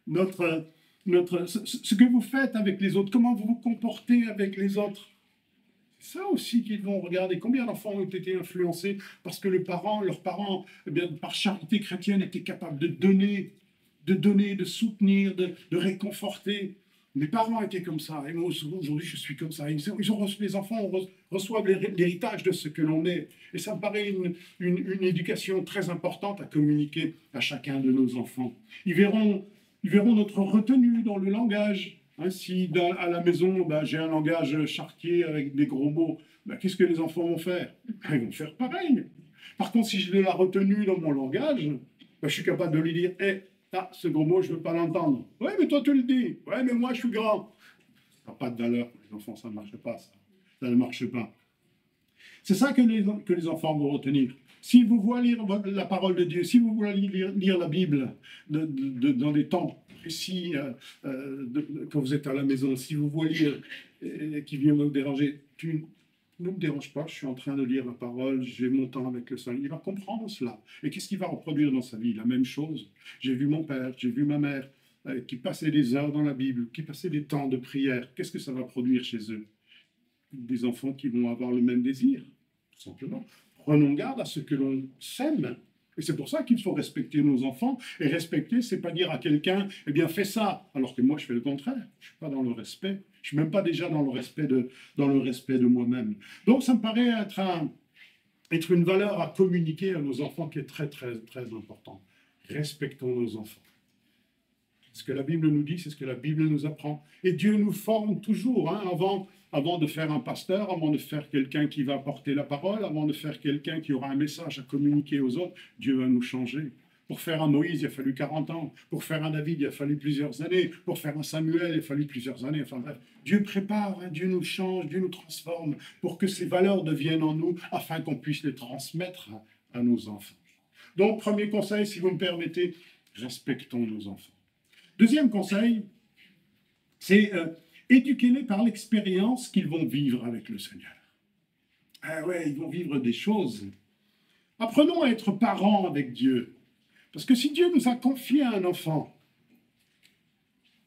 Ce que vous faites avec les autres, comment vous vous comportez avec les autres. C'est ça aussi qu'ils vont regarder. Combien d'enfants ont été influencés parce que leurs parents, eh bien, par charité chrétienne, étaient capables de donner, de soutenir, de réconforter. Mes parents étaient comme ça, et moi aujourd'hui je suis comme ça. Les enfants reçoivent l'héritage de ce que l'on est. Et ça me paraît une éducation très importante à communiquer à chacun de nos enfants. Ils verront notre retenue dans le langage. Hein, si à la maison j'ai un langage chartier avec des gros mots, qu'est-ce que les enfants vont faire? Ils vont faire pareil. Par contre, si j'ai de la retenue dans mon langage, je suis capable de lui dire ah, ce gros mot, je ne veux pas l'entendre. Oui, mais toi, tu le dis. Oui, mais moi, je suis grand. Ça n'a pas de valeur pour les enfants, ça ne marche pas, ça. Ça ne marche pas. C'est ça que les enfants vont retenir. Si vous voulez lire la parole de Dieu, si vous voulez lire la Bible dans des temps précis, quand vous êtes à la maison, si vous voulez lire qui vient me déranger, ne me dérange pas, je suis en train de lire la parole, j'ai mon temps avec le Seigneur. Il va comprendre cela. Et qu'est-ce qu'il va reproduire dans sa vie? La même chose. J'ai vu mon père, j'ai vu ma mère qui passaient des heures dans la Bible, qui passaient des temps de prière. Qu'est-ce que ça va produire chez eux? Des enfants qui vont avoir le même désir, tout simplement. Prenons garde à ce que l'on sème. Et c'est pour ça qu'il faut respecter nos enfants. Et respecter, c'est pas dire à quelqu'un, eh bien, fais ça, alors que moi, je fais le contraire. Je ne suis pas dans le respect. Je ne suis même pas déjà dans le respect de moi-même. Donc, ça me paraît être une valeur à communiquer à nos enfants qui est très, très, très important. Respectons nos enfants. Ce que la Bible nous dit, c'est ce que la Bible nous apprend. Et Dieu nous forme toujours, hein, avant de faire un pasteur, avant de faire quelqu'un qui va porter la parole, avant de faire quelqu'un qui aura un message à communiquer aux autres, Dieu va nous changer. Pour faire un Moïse, il a fallu 40 ans. Pour faire un David, il a fallu plusieurs années. Pour faire un Samuel, il a fallu plusieurs années. Enfin bref, Dieu prépare, hein, Dieu nous change, Dieu nous transforme pour que ces valeurs deviennent en nous afin qu'on puisse les transmettre à nos enfants. Donc, premier conseil, si vous me permettez, respectons nos enfants. Deuxième conseil, c'est éduquez-les par l'expérience qu'ils vont vivre avec le Seigneur. Ah ouais, ils vont vivre des choses. Apprenons à être parents avec Dieu. Parce que si Dieu nous a confié un enfant,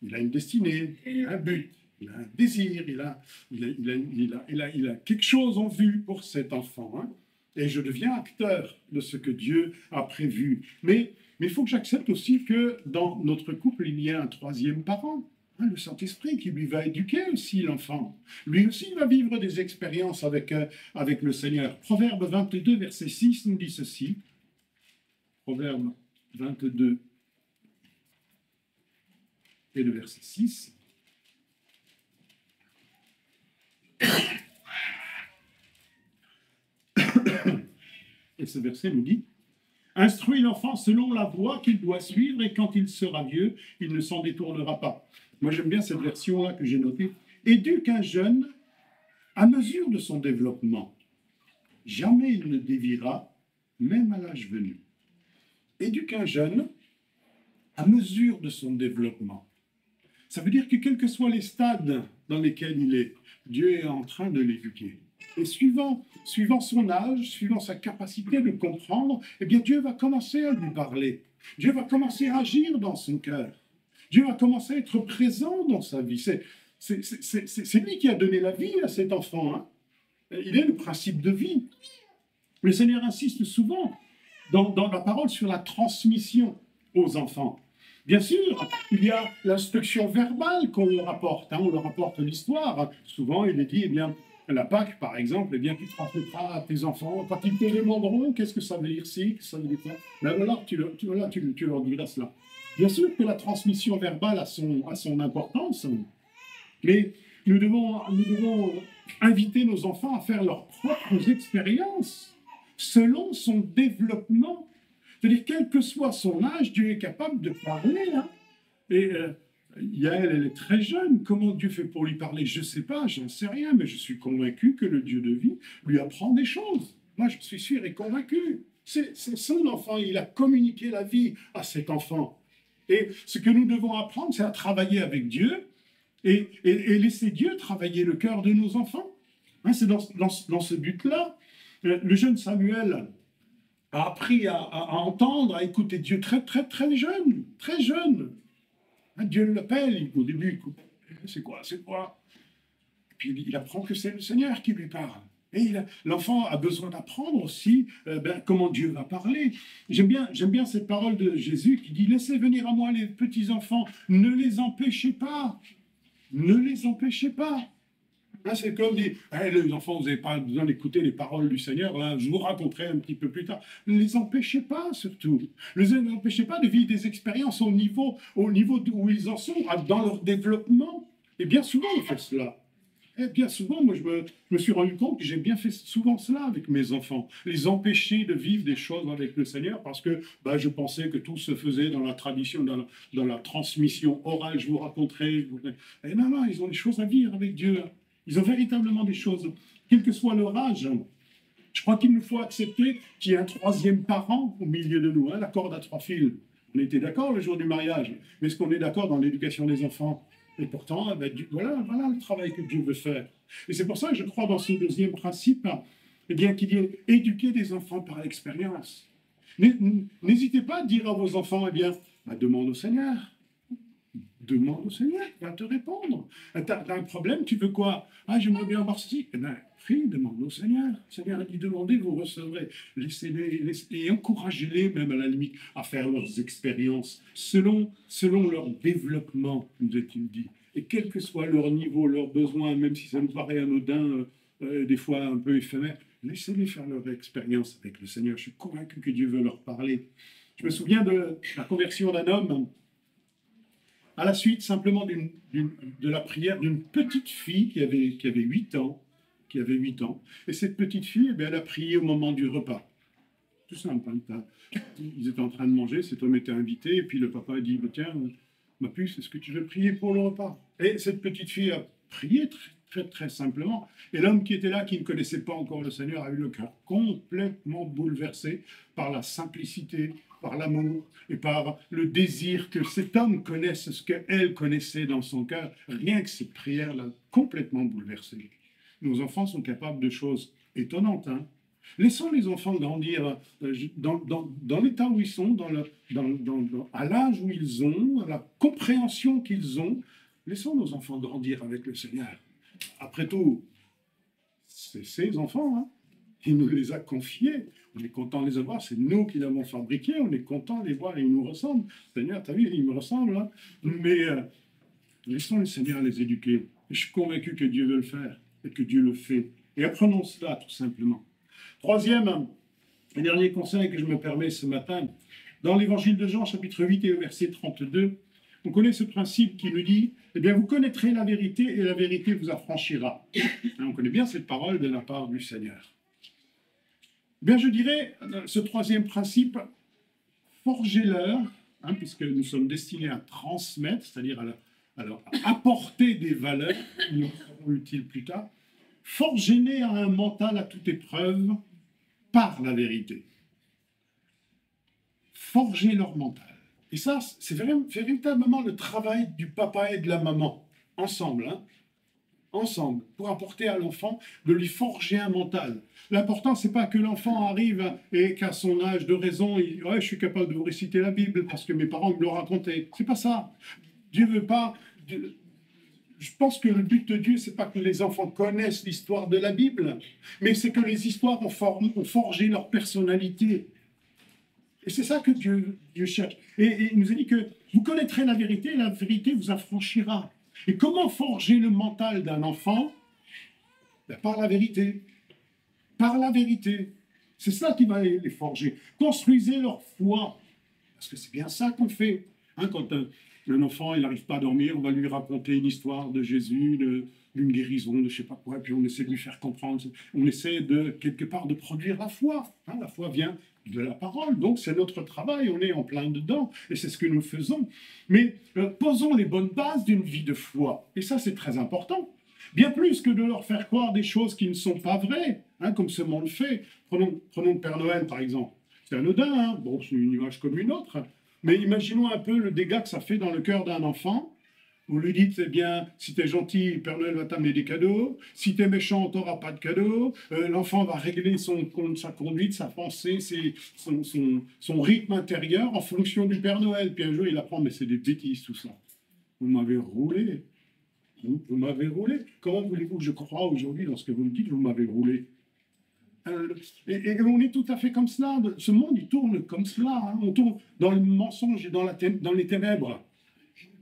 il a une destinée, un but, il a un désir, il a quelque chose en vue pour cet enfant. Hein. Et je deviens acteur de ce que Dieu a prévu. Mais il faut que j'accepte aussi que dans notre couple, il y a un troisième parent, hein, le Saint-Esprit, qui lui va éduquer aussi l'enfant. Lui aussi, il va vivre des expériences avec le Seigneur. Proverbe 22, verset 6 nous dit ceci. Proverbe 22 et le verset 6. Et ce verset nous dit « Instruis l'enfant selon la voie qu'il doit suivre, et quand il sera vieux, il ne s'en détournera pas. » Moi, j'aime bien cette version-là que j'ai notée. « Éduque un jeune à mesure de son développement. Jamais il ne déviera, même à l'âge venu. » Éduque un jeune à mesure de son développement. Ça veut dire que quels que soient les stades dans lesquels il est, Dieu est en train de l'éduquer. Et suivant son âge, suivant sa capacité de comprendre, eh bien Dieu va commencer à lui parler. Dieu va commencer à agir dans son cœur. Dieu va commencer à être présent dans sa vie. C'est lui qui a donné la vie à cet enfant. Hein. Il est le principe de vie. Le Seigneur insiste souvent dans la parole sur la transmission aux enfants. Bien sûr, il y a l'instruction verbale qu'on leur apporte. Hein, on leur apporte l'histoire. Souvent, il est dit, eh bien, la Pâque, par exemple, eh bien, tu transmettras à tes enfants. Quand ils te demanderont qu'est-ce que ça veut dire ci, qu'est-ce que ça veut dire ça, ben voilà, tu leur diras cela. Bien sûr que la transmission verbale a son importance, mais nous devons inviter nos enfants à faire leurs propres expériences selon son développement. C'est-à-dire, quel que soit son âge, Dieu est capable de parler. Hein. Et Yael, elle est très jeune. Comment Dieu fait pour lui parler? Je ne sais pas, j'en sais rien, mais je suis convaincu que le Dieu de vie lui apprend des choses. Moi, je suis sûr et convaincu. C'est son enfant, il a communiqué la vie à cet enfant. Et ce que nous devons apprendre, c'est à travailler avec Dieu et laisser Dieu travailler le cœur de nos enfants. Hein, c'est dans ce but-là. Le jeune Samuel a appris à entendre, à écouter Dieu très, très, très jeune, très jeune. Hein, Dieu l'appelle, au début, c'est quoi? Et puis il apprend que c'est le Seigneur qui lui parle. Et l'enfant a besoin d'apprendre aussi comment Dieu va parler. J'aime bien cette parole de Jésus qui dit « Laissez venir à moi les petits-enfants, ne les empêchez pas, ne les empêchez pas. » Hein, c'est comme les enfants, vous n'avez pas besoin d'écouter les paroles du Seigneur, là, je vous raconterai un petit peu plus tard. Ne les empêchez pas, surtout. Ne les empêchez pas de vivre des expériences au niveau où ils en sont, dans leur développement. Et bien souvent, on fait cela. Et bien souvent, moi, je me suis rendu compte que j'ai bien fait souvent cela avec mes enfants. Les empêcher de vivre des choses avec le Seigneur parce que je pensais que tout se faisait dans la tradition, dans la transmission orale. Je vous raconterai. Et non, ils ont des choses à vivre avec Dieu. Ils ont véritablement des choses, quel que soit leur âge. Je crois qu'il nous faut accepter qu'il y ait un troisième parent au milieu de nous, hein, la corde à trois fils. On était d'accord le jour du mariage, mais est-ce qu'on est d'accord dans l'éducation des enfants? Et pourtant, voilà le travail que Dieu veut faire. Et c'est pour ça que je crois dans ce deuxième principe, eh bien, qu'il y ait éduquer des enfants par l'expérience. N'hésitez pas à dire à vos enfants, eh bien, demande au Seigneur. Demande au Seigneur, il va te répondre. T'as un problème, tu veux quoi? J'aimerais bien avoir ceci. Eh bien, prie, demande au Seigneur. Le Seigneur a dit, demandez, vous recevrez. Laissez-les et encouragez-les, même à la limite, à faire leurs expériences selon leur développement, nous est-il dit. Et quel que soit leur niveau, leurs besoins, même si ça nous paraît anodin, des fois un peu éphémère, laissez-les faire leur expérience avec le Seigneur. Je suis convaincu que Dieu veut leur parler. Je me souviens de la conversion d'un homme à la suite simplement de la prière d'une petite fille qui avait 8 ans. Et cette petite fille, elle a prié au moment du repas. Tout simple. Hein. Ils étaient en train de manger, cet homme était invité, et puis le papa a dit, tiens, ma puce, est-ce que tu veux prier pour le repas? Et cette petite fille a prié très, très, très simplement. Et l'homme qui était là, qui ne connaissait pas encore le Seigneur, a eu le cœur complètement bouleversé par la simplicité, par l'amour et par le désir que cet homme connaisse ce qu'elle connaissait dans son cœur. Rien que cette prière l'a complètement bouleversé. Nos enfants sont capables de choses étonnantes. Hein. Laissons les enfants grandir dans l'état où ils sont, à l'âge où ils ont, à la compréhension qu'ils ont. laissons nos enfants grandir avec le Seigneur. Après tout, c'est ses enfants, hein. Il nous les a confiés. On est content de les avoir, c'est nous qui l'avons fabriqué, on est content de les voir, ils nous ressemblent. Seigneur, tu as vu, ils me ressemblent, hein. Mais laissons le Seigneur les éduquer. Je suis convaincu que Dieu veut le faire et que Dieu le fait. Et apprenons cela, tout simplement. Troisième et dernier conseil que je me permets ce matin, dans l'évangile de Jean, chapitre 8 et au verset 32, on connaît ce principe qui nous dit, eh bien, vous connaîtrez la vérité et la vérité vous affranchira. On connaît bien cette parole de la part du Seigneur. Eh bien, je dirais, ce troisième principe, forgez-leur, hein, puisque nous sommes destinés à transmettre, c'est-à-dire à leur apporter des valeurs qui nous seront utiles plus tard, forgez-les à un mental à toute épreuve par la vérité. Forger leur mental. Et ça, c'est véritablement le travail du papa et de la maman, ensemble, hein, ensemble, pour apporter à l'enfant, de lui forger un mental. L'important, c'est pas que l'enfant arrive et qu'à son âge de raison, il ouais, je suis capable de vous réciter la Bible parce que mes parents me l'ont raconté. C'est pas ça. Dieu veut pas. Je pense que le but de Dieu, c'est pas que les enfants connaissent l'histoire de la Bible, mais c'est que les histoires ont forgé leur personnalité. Et c'est ça que Dieu cherche. Et il nous a dit que vous connaîtrez la vérité vous affranchira. Et comment forger le mental d'un enfant? Ben, par la vérité. Par la vérité. C'est ça qui va les forger. Construisez leur foi. Parce que c'est bien ça qu'on fait. Hein, quand un enfant il n'arrive pas à dormir, on va lui raconter une histoire de Jésus, d'une guérison, de je ne sais pas quoi, et puis on essaie de lui faire comprendre. On essaie de, quelque part, de produire la foi. Hein, la foi vient de la parole. Donc c'est notre travail, on est en plein dedans, et c'est ce que nous faisons. Mais posons les bonnes bases d'une vie de foi. Et ça, c'est très important. Bien plus que de leur faire croire des choses qui ne sont pas vraies, hein, comme ce monde fait. Prenons le Père Noël, par exemple. C'est anodin, hein. Bon, c'est une image comme une autre. Mais imaginons un peu le dégât que ça fait dans le cœur d'un enfant. Vous lui dites, eh bien, si tu es gentil, Père Noël va t'amener des cadeaux. Si tu es méchant, tu n'auras pas de cadeaux. L'enfant va régler sa conduite, sa pensée, son rythme intérieur en fonction du Père Noël. Puis un jour, il apprend, mais c'est des bêtises tout ça. Vous m'avez roulé. Vous m'avez roulé. Comment voulez-vous que je croie aujourd'hui dans ce que vous me dites, vous m'avez roulé? Et on est tout à fait comme cela. Ce monde, il tourne comme cela. Hein. On tourne dans le mensonge et dans les ténèbres.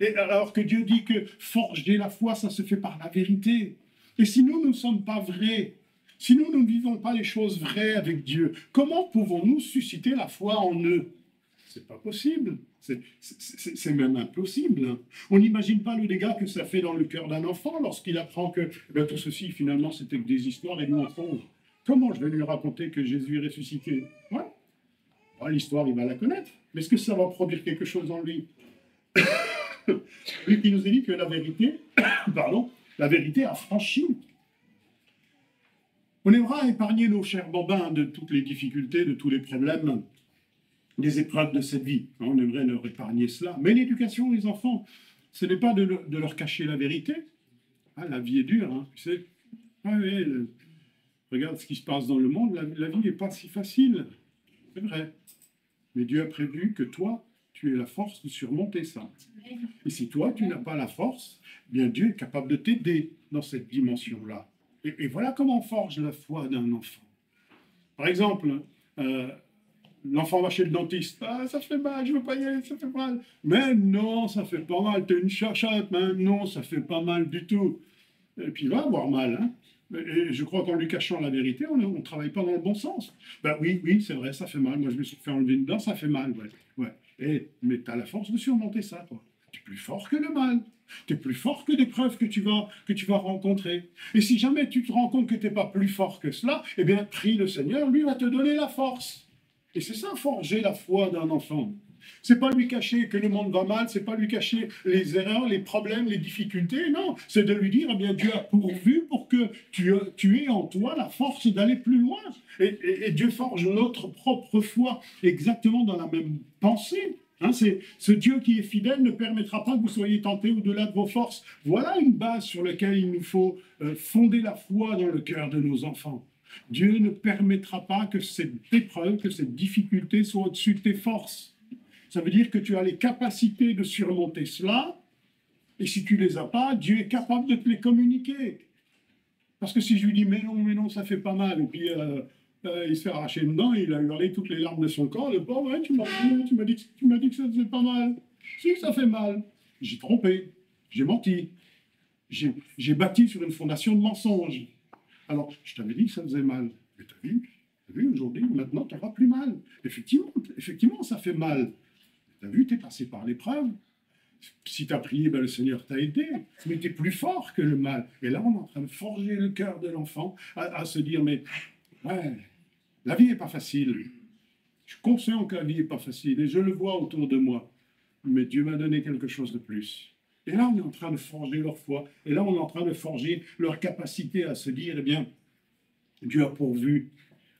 Et alors que Dieu dit que forger la foi, ça se fait par la vérité. Et si nous ne sommes pas vrais, si nous ne vivons pas les choses vraies avec Dieu, comment pouvons-nous susciter la foi en eux? C'est pas possible. C'est même impossible. Hein. On n'imagine pas le dégât que ça fait dans le cœur d'un enfant lorsqu'il apprend que tout ceci, finalement, c'était que des histoires et nous mensonges. Comment je vais lui raconter que Jésus est ressuscité? Ouais. Ouais, l'histoire, il va la connaître. Mais est-ce que ça va produire quelque chose en lui? Lui qui nous a dit que la vérité, la vérité affranchit. On aimera épargner nos chers bambins de toutes les difficultés, de tous les problèmes, des épreuves de cette vie. On aimerait leur épargner cela. Mais l'éducation des enfants, ce n'est pas de leur cacher la vérité. Ah, la vie est dure, hein, tu sais. Ah, oui, regarde ce qui se passe dans le monde, la vie n'est pas si facile. C'est vrai. Mais Dieu a prévu que toi, tu aies la force de surmonter ça. Et si toi, tu n'as pas la force, bien Dieu est capable de t'aider dans cette dimension-là. Et voilà comment on forge la foi d'un enfant. Par exemple, l'enfant va chez le dentiste. Ah, ça fait mal, je ne veux pas y aller, ça fait mal. Mais non, ça fait pas mal, t'es une chachotte. Mais non, ça fait pas mal du tout. Et puis il va avoir mal, hein. Et je crois qu'en lui cachant la vérité, on ne travaille pas dans le bon sens. Ben oui, c'est vrai, ça fait mal. Moi, je me suis fait enlever une dent, ça fait mal. Ouais. Mais tu as la force de surmonter ça, toi. Tu es plus fort que le mal. Tu es plus fort que des preuves que tu vas rencontrer. Et si jamais tu te rends compte que tu n'es pas plus fort que cela, eh bien, prie le Seigneur, lui va te donner la force. Et c'est ça, forger la foi d'un enfant. C'est pas lui cacher que le monde va mal, c'est pas lui cacher les erreurs, les problèmes, les difficultés, non. C'est de lui dire, eh bien, Dieu a pourvu pour que tu aies en toi la force d'aller plus loin. Et Dieu forge notre propre foi exactement dans la même pensée. Hein, c'est ce Dieu qui est fidèle ne permettra pas que vous soyez tentés au-delà de vos forces. Voilà une base sur laquelle il nous faut fonder la foi dans le cœur de nos enfants. Dieu ne permettra pas que cette épreuve, que cette difficulté soit au-dessus de tes forces. Ça veut dire que tu as les capacités de surmonter cela Et si tu les as pas, Dieu est capable de te les communiquer. Parce que si je lui dis, mais non, ça fait pas mal, et puis il se fait arracher une dent, il a hurlé toutes les larmes de son corps, le pauvre, ouais, tu m'as dit que ça faisait pas mal. Si, ça fait mal. J'ai trompé, j'ai menti, j'ai bâti sur une fondation de mensonges. Alors, je t'avais dit que ça faisait mal. Mais t'as vu aujourd'hui, maintenant, tu n'auras plus mal. Effectivement, ça fait mal. T'as vu, tu es passé par l'épreuve. Si tu as prié, ben, le Seigneur t'a aidé, mais tu es plus fort que le mal. Et là, on est en train de forger le cœur de l'enfant à se dire, mais ouais, la vie n'est pas facile. Je suis conscient que la vie n'est pas facile et je le vois autour de moi. Mais Dieu m'a donné quelque chose de plus. Et là, on est en train de forger leur foi. Et là, on est en train de forger leur capacité à se dire, eh bien, Dieu a pourvu.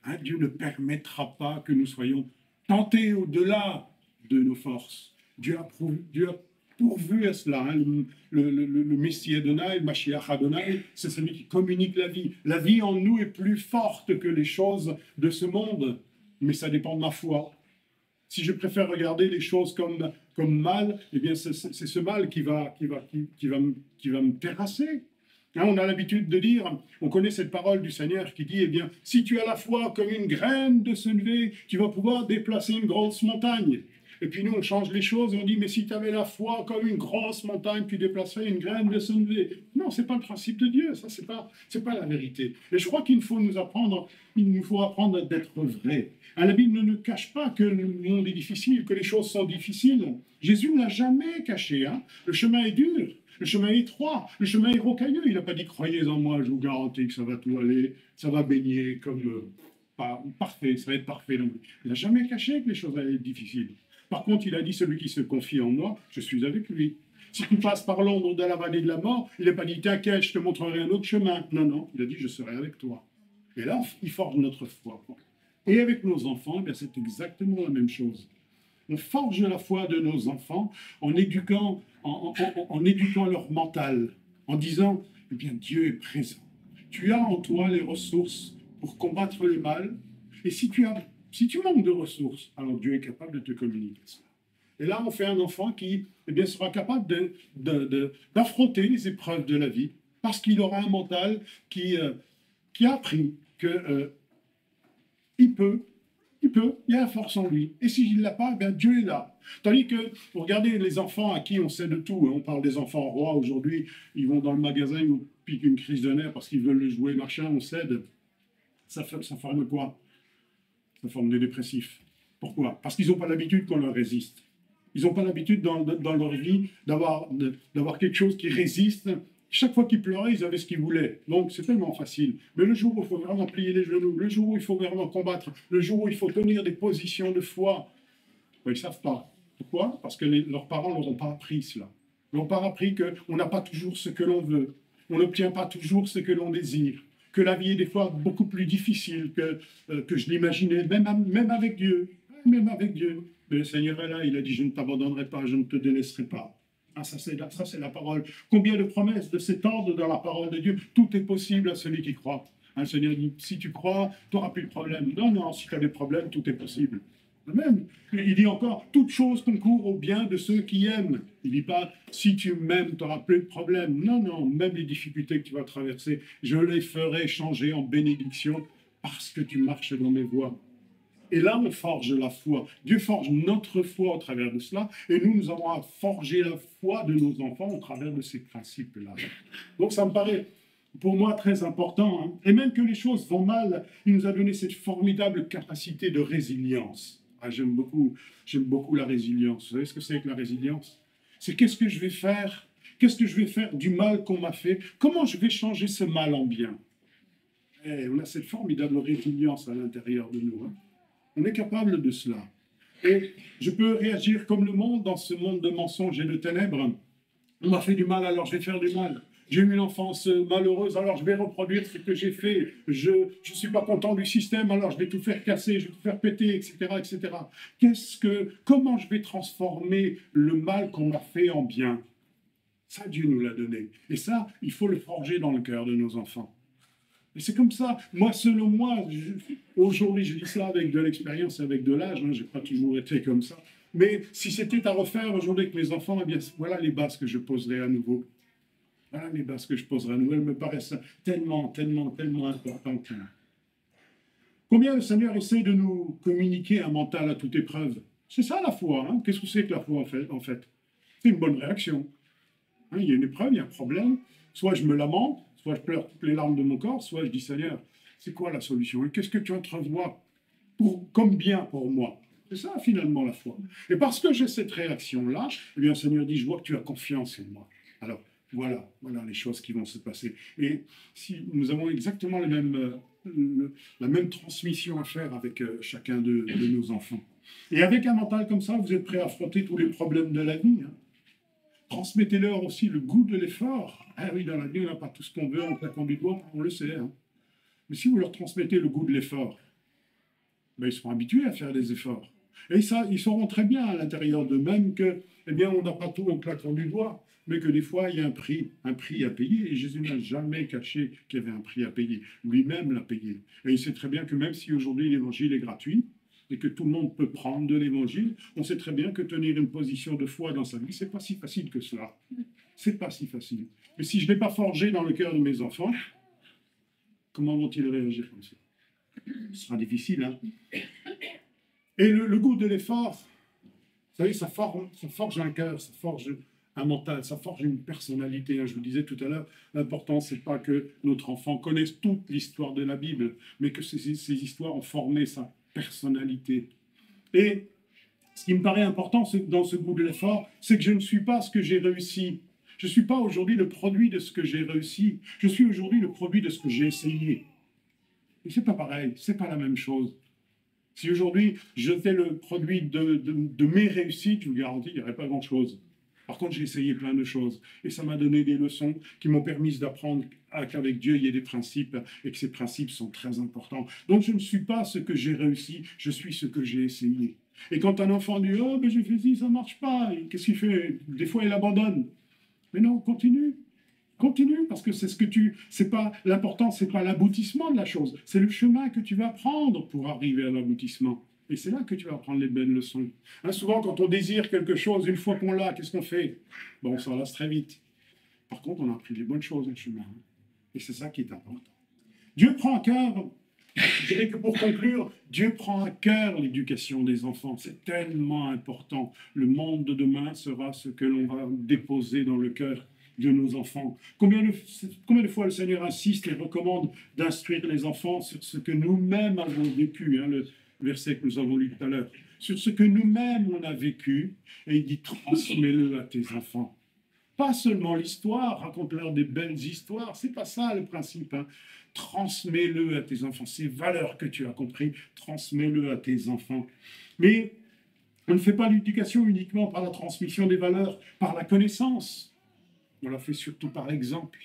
Hein, Dieu ne permettra pas que nous soyons tentés au-delà de nos forces. Dieu a pourvu à cela. Hein. Le Messie Adonai, le Mashiach Adonai, c'est celui qui communique la vie. La vie en nous est plus forte que les choses de ce monde. Mais ça dépend de ma foi. Si je préfère regarder les choses comme mal, eh bien c'est ce mal qui va me terrasser. Hein, on a l'habitude de dire, on connaît cette parole du Seigneur qui dit, eh bien, si tu as la foi comme une graine de sénévé, tu vas pouvoir déplacer une grosse montagne. Et puis nous, on change les choses et on dit, mais si tu avais la foi comme une grosse montagne, tu déplacerais une graine de sénévé. Non, c'est pas le principe de Dieu, ça, c'est pas la vérité. Et je crois qu'il nous faut apprendre d'être vrai. Hein, la Bible ne nous cache pas que le monde est difficile, que les choses sont difficiles. Jésus ne l'a jamais caché. Hein. Le chemin est dur. Le chemin est étroit, le chemin est rocailleux. Il n'a pas dit, croyez en moi, je vous garantis que ça va tout aller, ça va baigner comme parfait, ça va être parfait. Donc, il n'a jamais caché que les choses allaient être difficiles. Par contre, il a dit, celui qui se confie en moi, je suis avec lui. Si tu passes par l'ombre de la vallée de la mort, il n'a pas dit, t'inquiète, je te montrerai un autre chemin. Non, il a dit, je serai avec toi. Et là, il forge notre foi. Et avec nos enfants, eh c'est exactement la même chose. On forge la foi de nos enfants en éduquant leur mental, en disant, eh bien, Dieu est présent. Tu as en toi les ressources pour combattre le mal. Et si tu manques de ressources, alors Dieu est capable de te communiquer cela. Et là, on fait un enfant qui sera capable d'affronter les épreuves de la vie parce qu'il aura un mental qui a appris que il peut, il y a la force en lui. Et s'il ne l'a pas, bien Dieu est là. Tandis que, vous regardez les enfants à qui on sait de tout, hein, on parle des enfants rois aujourd'hui, ils vont dans le magasin, ils nous piquent une crise de nerfs parce qu'ils veulent le jouer, machin, on cède. Ça forme quoi? Ça forme des dépressifs. Pourquoi? Parce qu'ils n'ont pas l'habitude qu'on leur résiste. Ils n'ont pas l'habitude dans leur vie d'avoir quelque chose qui résiste. Chaque fois qu'ils pleuraient, ils avaient ce qu'ils voulaient. Donc, c'est tellement facile. Mais le jour où il faut vraiment plier les genoux, le jour où il faut vraiment combattre, le jour où il faut tenir des positions de foi, ben, ils ne savent pas. Pourquoi? Parce que leurs parents ne leur ont pas appris cela. Ils n'ont pas appris qu'on n'a pas toujours ce que l'on veut. On n'obtient pas toujours ce que l'on désire. Que la vie est des fois beaucoup plus difficile que je l'imaginais, même avec Dieu. Même avec Dieu. Mais le Seigneur est là, il a dit, je ne t'abandonnerai pas, je ne te délaisserai pas. Ah, ça, c'est la parole. Combien de promesses de cet ordre dans la parole de Dieu? Tout est possible à celui qui croit. Le Seigneur dit, si tu crois, tu n'auras plus de problème. Non, si tu as des problèmes, tout est possible. Même. Il dit encore, toute chose concourt au bien de ceux qui aiment. Il ne dit pas, si tu m'aimes, tu n'auras plus de problème. Non, même les difficultés que tu vas traverser, je les ferai changer en bénédiction parce que tu marches dans mes voies. Et là, on forge la foi. Dieu forge notre foi au travers de cela. Et nous avons à forger la foi de nos enfants au travers de ces principes-là. Donc, ça me paraît, pour moi, très important. Hein. Et même que les choses vont mal, il nous a donné cette formidable capacité de résilience. Ah, j'aime beaucoup la résilience. Vous savez ce que c'est que la résilience? C'est qu'est-ce que je vais faire? Qu'est-ce que je vais faire du mal qu'on m'a fait? Comment je vais changer ce mal en bien? Et on a cette formidable résilience à l'intérieur de nous. Hein. On est capable de cela. Et je peux réagir comme le monde dans ce monde de mensonges et de ténèbres. On m'a fait du mal, alors je vais faire du mal. J'ai eu une enfance malheureuse, alors je vais reproduire ce que j'ai fait. Je ne suis pas content du système, alors je vais tout faire casser, je vais tout faire péter, etc., etc. Comment je vais transformer le mal qu'on m'a fait en bien? Ça, Dieu nous l'a donné. Et ça, il faut le forger dans le cœur de nos enfants. Et c'est comme ça. Moi, selon moi, aujourd'hui, je dis ça avec de l'expérience et avec de l'âge. Hein, je n'ai pas toujours été comme ça. Mais si c'était à refaire aujourd'hui avec mes enfants, eh bien, voilà les bases que je poserai à nouveau. Voilà les bases que je poserai à nouveau. Elles me paraissent tellement, tellement, tellement importantes. Combien le Seigneur essaie de nous communiquer un mental à toute épreuve? C'est ça la foi. Hein. Qu'est-ce que c'est que la foi en fait? C'est une bonne réaction. Hein, il y a une épreuve, il y a un problème. Soit je me lamente, soit je pleure toutes les larmes de mon corps, soit je dis Seigneur, c'est quoi la solution? Et qu'est-ce que tu entrevois comme bien pour moi? C'est ça finalement la foi. Et parce que j'ai cette réaction-là, eh bien le Seigneur dit, je vois que tu as confiance en moi. Alors voilà les choses qui vont se passer. Et si nous avons exactement la même transmission à faire avec chacun de nos enfants. Et avec un mental comme ça, vous êtes prêt à affronter tous les problèmes de la vie. Hein. Transmettez-leur aussi le goût de l'effort. Ah oui, dans la vie, on n'a pas tout ce qu'on veut en claquant du doigt, on le sait. Hein. Mais si vous leur transmettez le goût de l'effort, ben, ils seront habitués à faire des efforts. Et ça, ils sauront très bien à l'intérieur d'eux-mêmes que, eh bien, on n'a pas tout en claquant du doigt, mais que des fois, il y a un prix à payer. Et Jésus n'a jamais caché qu'il y avait un prix à payer. Lui-même l'a payé. Et il sait très bien que même si aujourd'hui l'évangile est gratuit, et que tout le monde peut prendre de l'évangile, on sait très bien que tenir une position de foi dans sa vie, c'est pas si facile que cela. C'est pas si facile. Mais si je ne l'ai pas forgé dans le cœur de mes enfants, comment vont-ils réagir comme ça? Ce sera difficile, hein? Et le goût de l'effort, vous savez, ça forge un cœur, ça forge un mental, ça forge une personnalité. Hein. Je vous disais tout à l'heure, l'important, c'est pas que notre enfant connaisse toute l'histoire de la Bible, mais que ces histoires ont formé sa personnalité. Et ce qui me paraît important dans ce goût de l'effort, c'est que je ne suis pas ce que j'ai réussi. Je ne suis pas aujourd'hui le produit de ce que j'ai réussi. Je suis aujourd'hui le produit de ce que j'ai essayé. Et c'est pas pareil, c'est pas la même chose. Si aujourd'hui j'étais le produit de mes réussites, je vous garantis, il n'y aurait pas grand-chose. Par contre, j'ai essayé plein de choses. Et ça m'a donné des leçons qui m'ont permis d'apprendre qu'avec Dieu, il y a des principes et que ces principes sont très importants. Donc, je ne suis pas ce que j'ai réussi, je suis ce que j'ai essayé. Et quand un enfant dit « Oh, mais j'ai fait ci, ça ne marche pas », qu'est-ce qu'il fait? Des fois, il abandonne. Mais non, continue. Continue, parce que c'est ce que l'important, c'est pas l'aboutissement de la chose, c'est le chemin que tu vas prendre pour arriver à l'aboutissement. Et c'est là que tu vas prendre les belles leçons. Hein, souvent, quand on désire quelque chose, une fois qu'on l'a, qu'est-ce qu'on fait? Bon, on s'en lasse très vite. Par contre, on a appris les bonnes choses dans le chemin. Et c'est ça qui est important. Dieu prend à cœur, je dirais que pour conclure, Dieu prend à cœur l'éducation des enfants. C'est tellement important. Le monde de demain sera ce que l'on va déposer dans le cœur de nos enfants. Combien de fois le Seigneur insiste et recommande d'instruire les enfants sur ce que nous-mêmes avons vécu, hein, le verset que nous avons lu tout à l'heure, sur ce que nous-mêmes on a vécu, et il dit transmets-le à tes enfants. Pas seulement l'histoire, raconte-leur des belles histoires, c'est pas ça le principe. Hein. Transmets-le à tes enfants, ces valeurs que tu as compris, transmets-le à tes enfants. Mais on ne fait pas l'éducation uniquement par la transmission des valeurs, par la connaissance. On la fait surtout par exemple.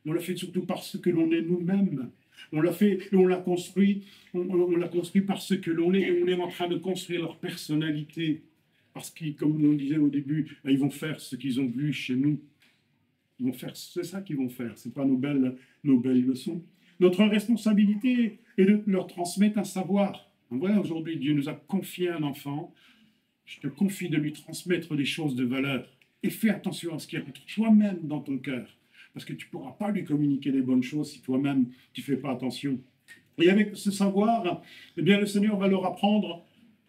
On la fait surtout par ce que l'on est nous-mêmes. On l'a fait et on l'a construit. On l'a construit par ce que l'on est. Et on est en train de construire leur personnalité. Parce que, comme on disait au début, ils vont faire ce qu'ils ont vu chez nous. Ils vont faire, c'est ça qu'ils vont faire. C'est pas nos belles leçons. Notre responsabilité est de leur transmettre un savoir. Voilà, aujourd'hui, Dieu nous a confié un enfant. Je te confie de lui transmettre des choses de valeur. Et fais attention à ce qui rentre toi-même dans ton cœur. Parce que tu ne pourras pas lui communiquer les bonnes choses si toi-même tu ne fais pas attention. Et avec ce savoir, eh bien, le Seigneur va leur apprendre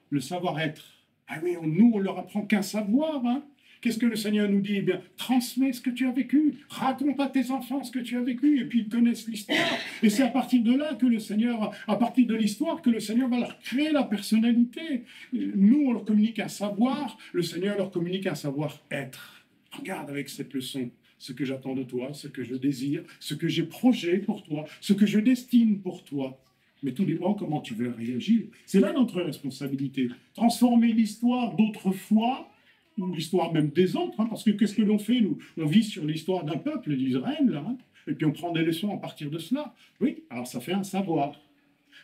le savoir-être. Ah oui, nous, on ne leur apprend qu'un savoir. Hein. Qu'est-ce que le Seigneur nous dit? Eh bien, transmets ce que tu as vécu. Raconte à tes enfants ce que tu as vécu. Et puis, ils connaissent l'histoire. Et c'est à partir de là que le Seigneur, à partir de l'histoire, que le Seigneur va leur créer la personnalité. Nous, on leur communique un savoir. Le Seigneur leur communique un savoir-être. Regarde avec cette leçon ce que j'attends de toi, ce que je désire, ce que j'ai projeté pour toi, ce que je destine pour toi. Mais tout dépend comment tu veux réagir. C'est là notre responsabilité. Transformer l'histoire d'autrefois, ou l'histoire même des autres, hein, parce que qu'est-ce que l'on fait, nous? On vit sur l'histoire d'un peuple d'Israël, là, hein, et puis on prend des leçons à partir de cela. Oui, alors ça fait un savoir.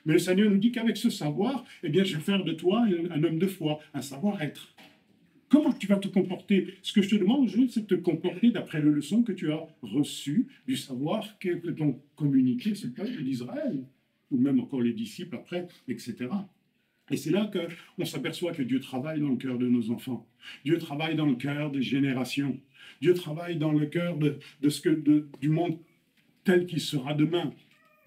Mais le Seigneur nous dit qu'avec ce savoir, eh bien, je vais faire de toi un homme de foi, un savoir-être. Comment tu vas te comporter? Ce que je te demande aujourd'hui, c'est de te comporter d'après les leçons que tu as reçues, du savoir que t'ont communiqué ce peuple d'Israël, ou même encore les disciples après, etc. Et c'est là qu'on s'aperçoit que Dieu travaille dans le cœur de nos enfants. Dieu travaille dans le cœur des générations. Dieu travaille dans le cœur du monde tel qu'il sera demain.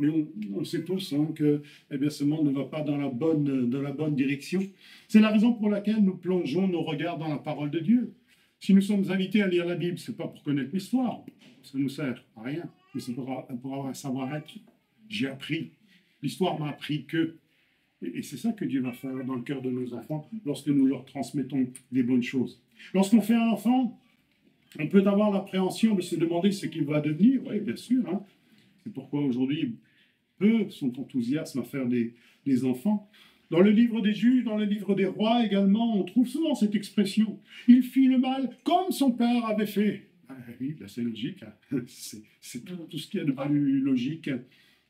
Mais on sait tous que ce monde ne va pas dans la bonne direction. C'est la raison pour laquelle nous plongeons nos regards dans la parole de Dieu. Si nous sommes invités à lire la Bible, ce n'est pas pour connaître l'histoire, ça ne nous sert à rien, mais c'est pour avoir un savoir-être. J'ai appris, l'histoire m'a appris que, et c'est ça que Dieu va faire dans le cœur de nos enfants lorsque nous leur transmettons des bonnes choses. Lorsqu'on fait un enfant, on peut avoir l'appréhension de se demander ce qu'il va devenir, oui, bien sûr. C'est pourquoi aujourd'hui, peu sont enthousiastes à faire des enfants. Dans le livre des juges, dans le livre des rois également, on trouve souvent cette expression. Il fit le mal comme son père avait fait. Ah, oui, c'est logique. C'est tout ce qu'il y a de plus logique.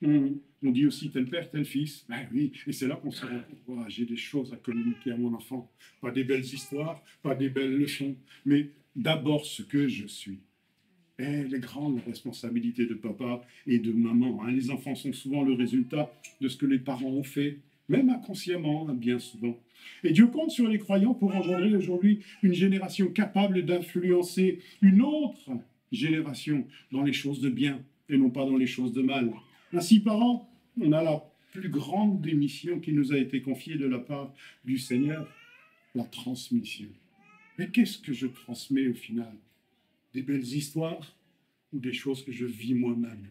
On dit aussi tel père, tel fils. Ben oui, et c'est là qu'on se rend compte, j'ai des choses à communiquer à mon enfant. Pas des belles histoires, pas des belles leçons, mais d'abord ce que je suis. Et les grandes responsabilités de papa et de maman. Les enfants sont souvent le résultat de ce que les parents ont fait, même inconsciemment, bien souvent. Et Dieu compte sur les croyants pour engendrer aujourd'hui une génération capable d'influencer une autre génération dans les choses de bien et non pas dans les choses de mal. Ainsi, parents, on a la plus grande des missions qui nous a été confiée de la part du Seigneur, la transmission. Mais qu'est-ce que je transmets au final? Des belles histoires ou des choses que je vis moi-même?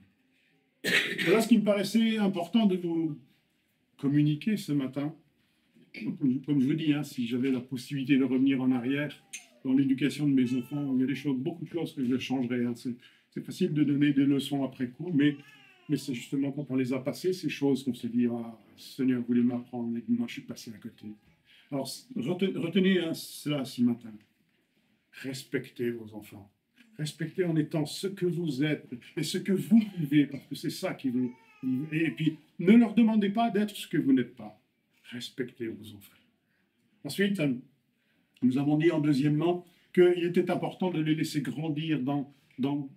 Voilà ce qui me paraissait important de vous communiquer ce matin. Comme je vous dis, si j'avais la possibilité de revenir en arrière dans l'éducation de mes enfants, il y a beaucoup de choses que je changerais. C'est facile de donner des leçons après coup, mais c'est justement quand on les a passées, ces choses, qu'on se dit, Seigneur voulait m'apprendre, mais moi je suis passé à côté. Alors retenez cela ce matin. Respectez vos enfants. Respectez en étant ce que vous êtes et ce que vous vivez, parce que c'est ça qui vous... Et puis, ne leur demandez pas d'être ce que vous n'êtes pas. Respectez vos enfants. Ensuite, nous avons dit en deuxièmement qu'il était important de les laisser grandir dans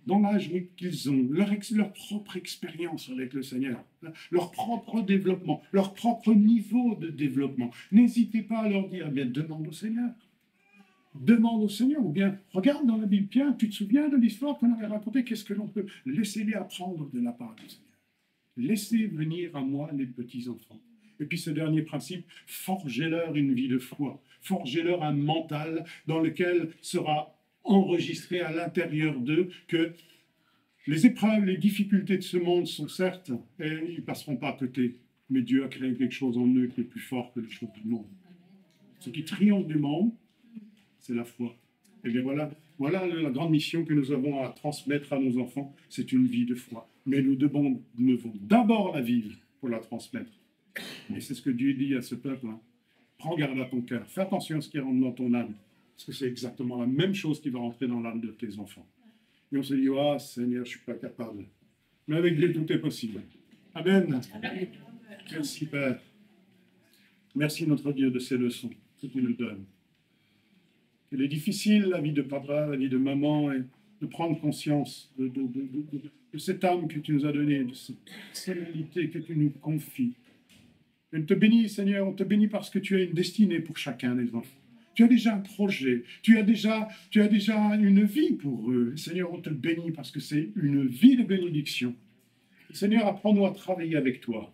l'âge qu'ils ont, leur propre expérience avec le Seigneur, leur propre développement, leur propre niveau de développement. N'hésitez pas à leur dire, demande au Seigneur. Demande au Seigneur, ou bien regarde dans la Bible, Pierre, tu te souviens de l'histoire qu'on avait racontée, qu'est-ce que l'on peut? Laissez-les apprendre de la part du Seigneur. Laissez venir à moi les petits-enfants. Et puis ce dernier principe, forgez-leur une vie de foi, forgez-leur un mental dans lequel sera enregistré à l'intérieur d'eux que les épreuves, les difficultés de ce monde sont certes, et ils ne passeront pas à côté, mais Dieu a créé quelque chose en eux qui est plus fort que les choses du monde. Ce qui triomphe du monde, c'est la foi. Et bien voilà la grande mission que nous avons à transmettre à nos enfants, c'est une vie de foi. Mais nous devons d'abord la vivre pour la transmettre. Et c'est ce que Dieu dit à ce peuple. Prends garde à ton cœur, fais attention à ce qui rentre dans ton âme, parce que c'est exactement la même chose qui va rentrer dans l'âme de tes enfants. Et on se dit, Seigneur, je ne suis pas capable. Mais avec Dieu, tout est possible. Amen. Merci, Père. Merci, notre Dieu, de ces leçons que tu nous donnes. Il est difficile, la vie de papa, la vie de maman, et de prendre conscience de cette âme que tu nous as donnée, de cette sérénité que tu nous confies. Et on te bénit, Seigneur, on te bénit parce que tu as une destinée pour chacun des enfants. Tu as déjà un projet, tu as déjà une vie pour eux. Seigneur, on te bénit parce que c'est une vie de bénédiction. Seigneur, apprends-nous à travailler avec toi.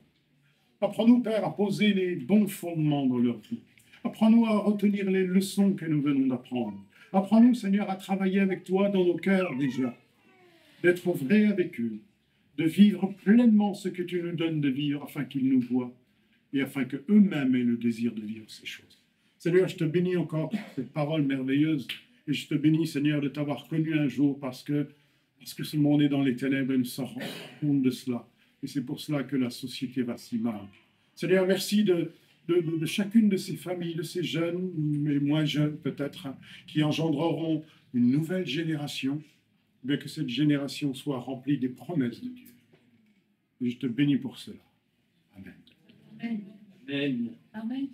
Apprends-nous, Père, à poser les bons fondements dans leur vie. Apprends-nous à retenir les leçons que nous venons d'apprendre. Apprends-nous, Seigneur, à travailler avec toi dans nos cœurs déjà, d'être vrai avec eux, de vivre pleinement ce que tu nous donnes de vivre afin qu'ils nous voient et afin qu'eux-mêmes aient le désir de vivre ces choses. Seigneur, je te bénis encore pour cette parole merveilleuse et je te bénis, Seigneur, de t'avoir connu un jour parce que ce monde est dans les ténèbres et nous s'en rend compte de cela. Et c'est pour cela que la société va si mal. Seigneur, merci de chacune de ces familles, de ces jeunes, mais moins jeunes peut-être, qui engendreront une nouvelle génération, mais que cette génération soit remplie des promesses de Dieu. Et je te bénis pour cela. Amen. Amen. Amen.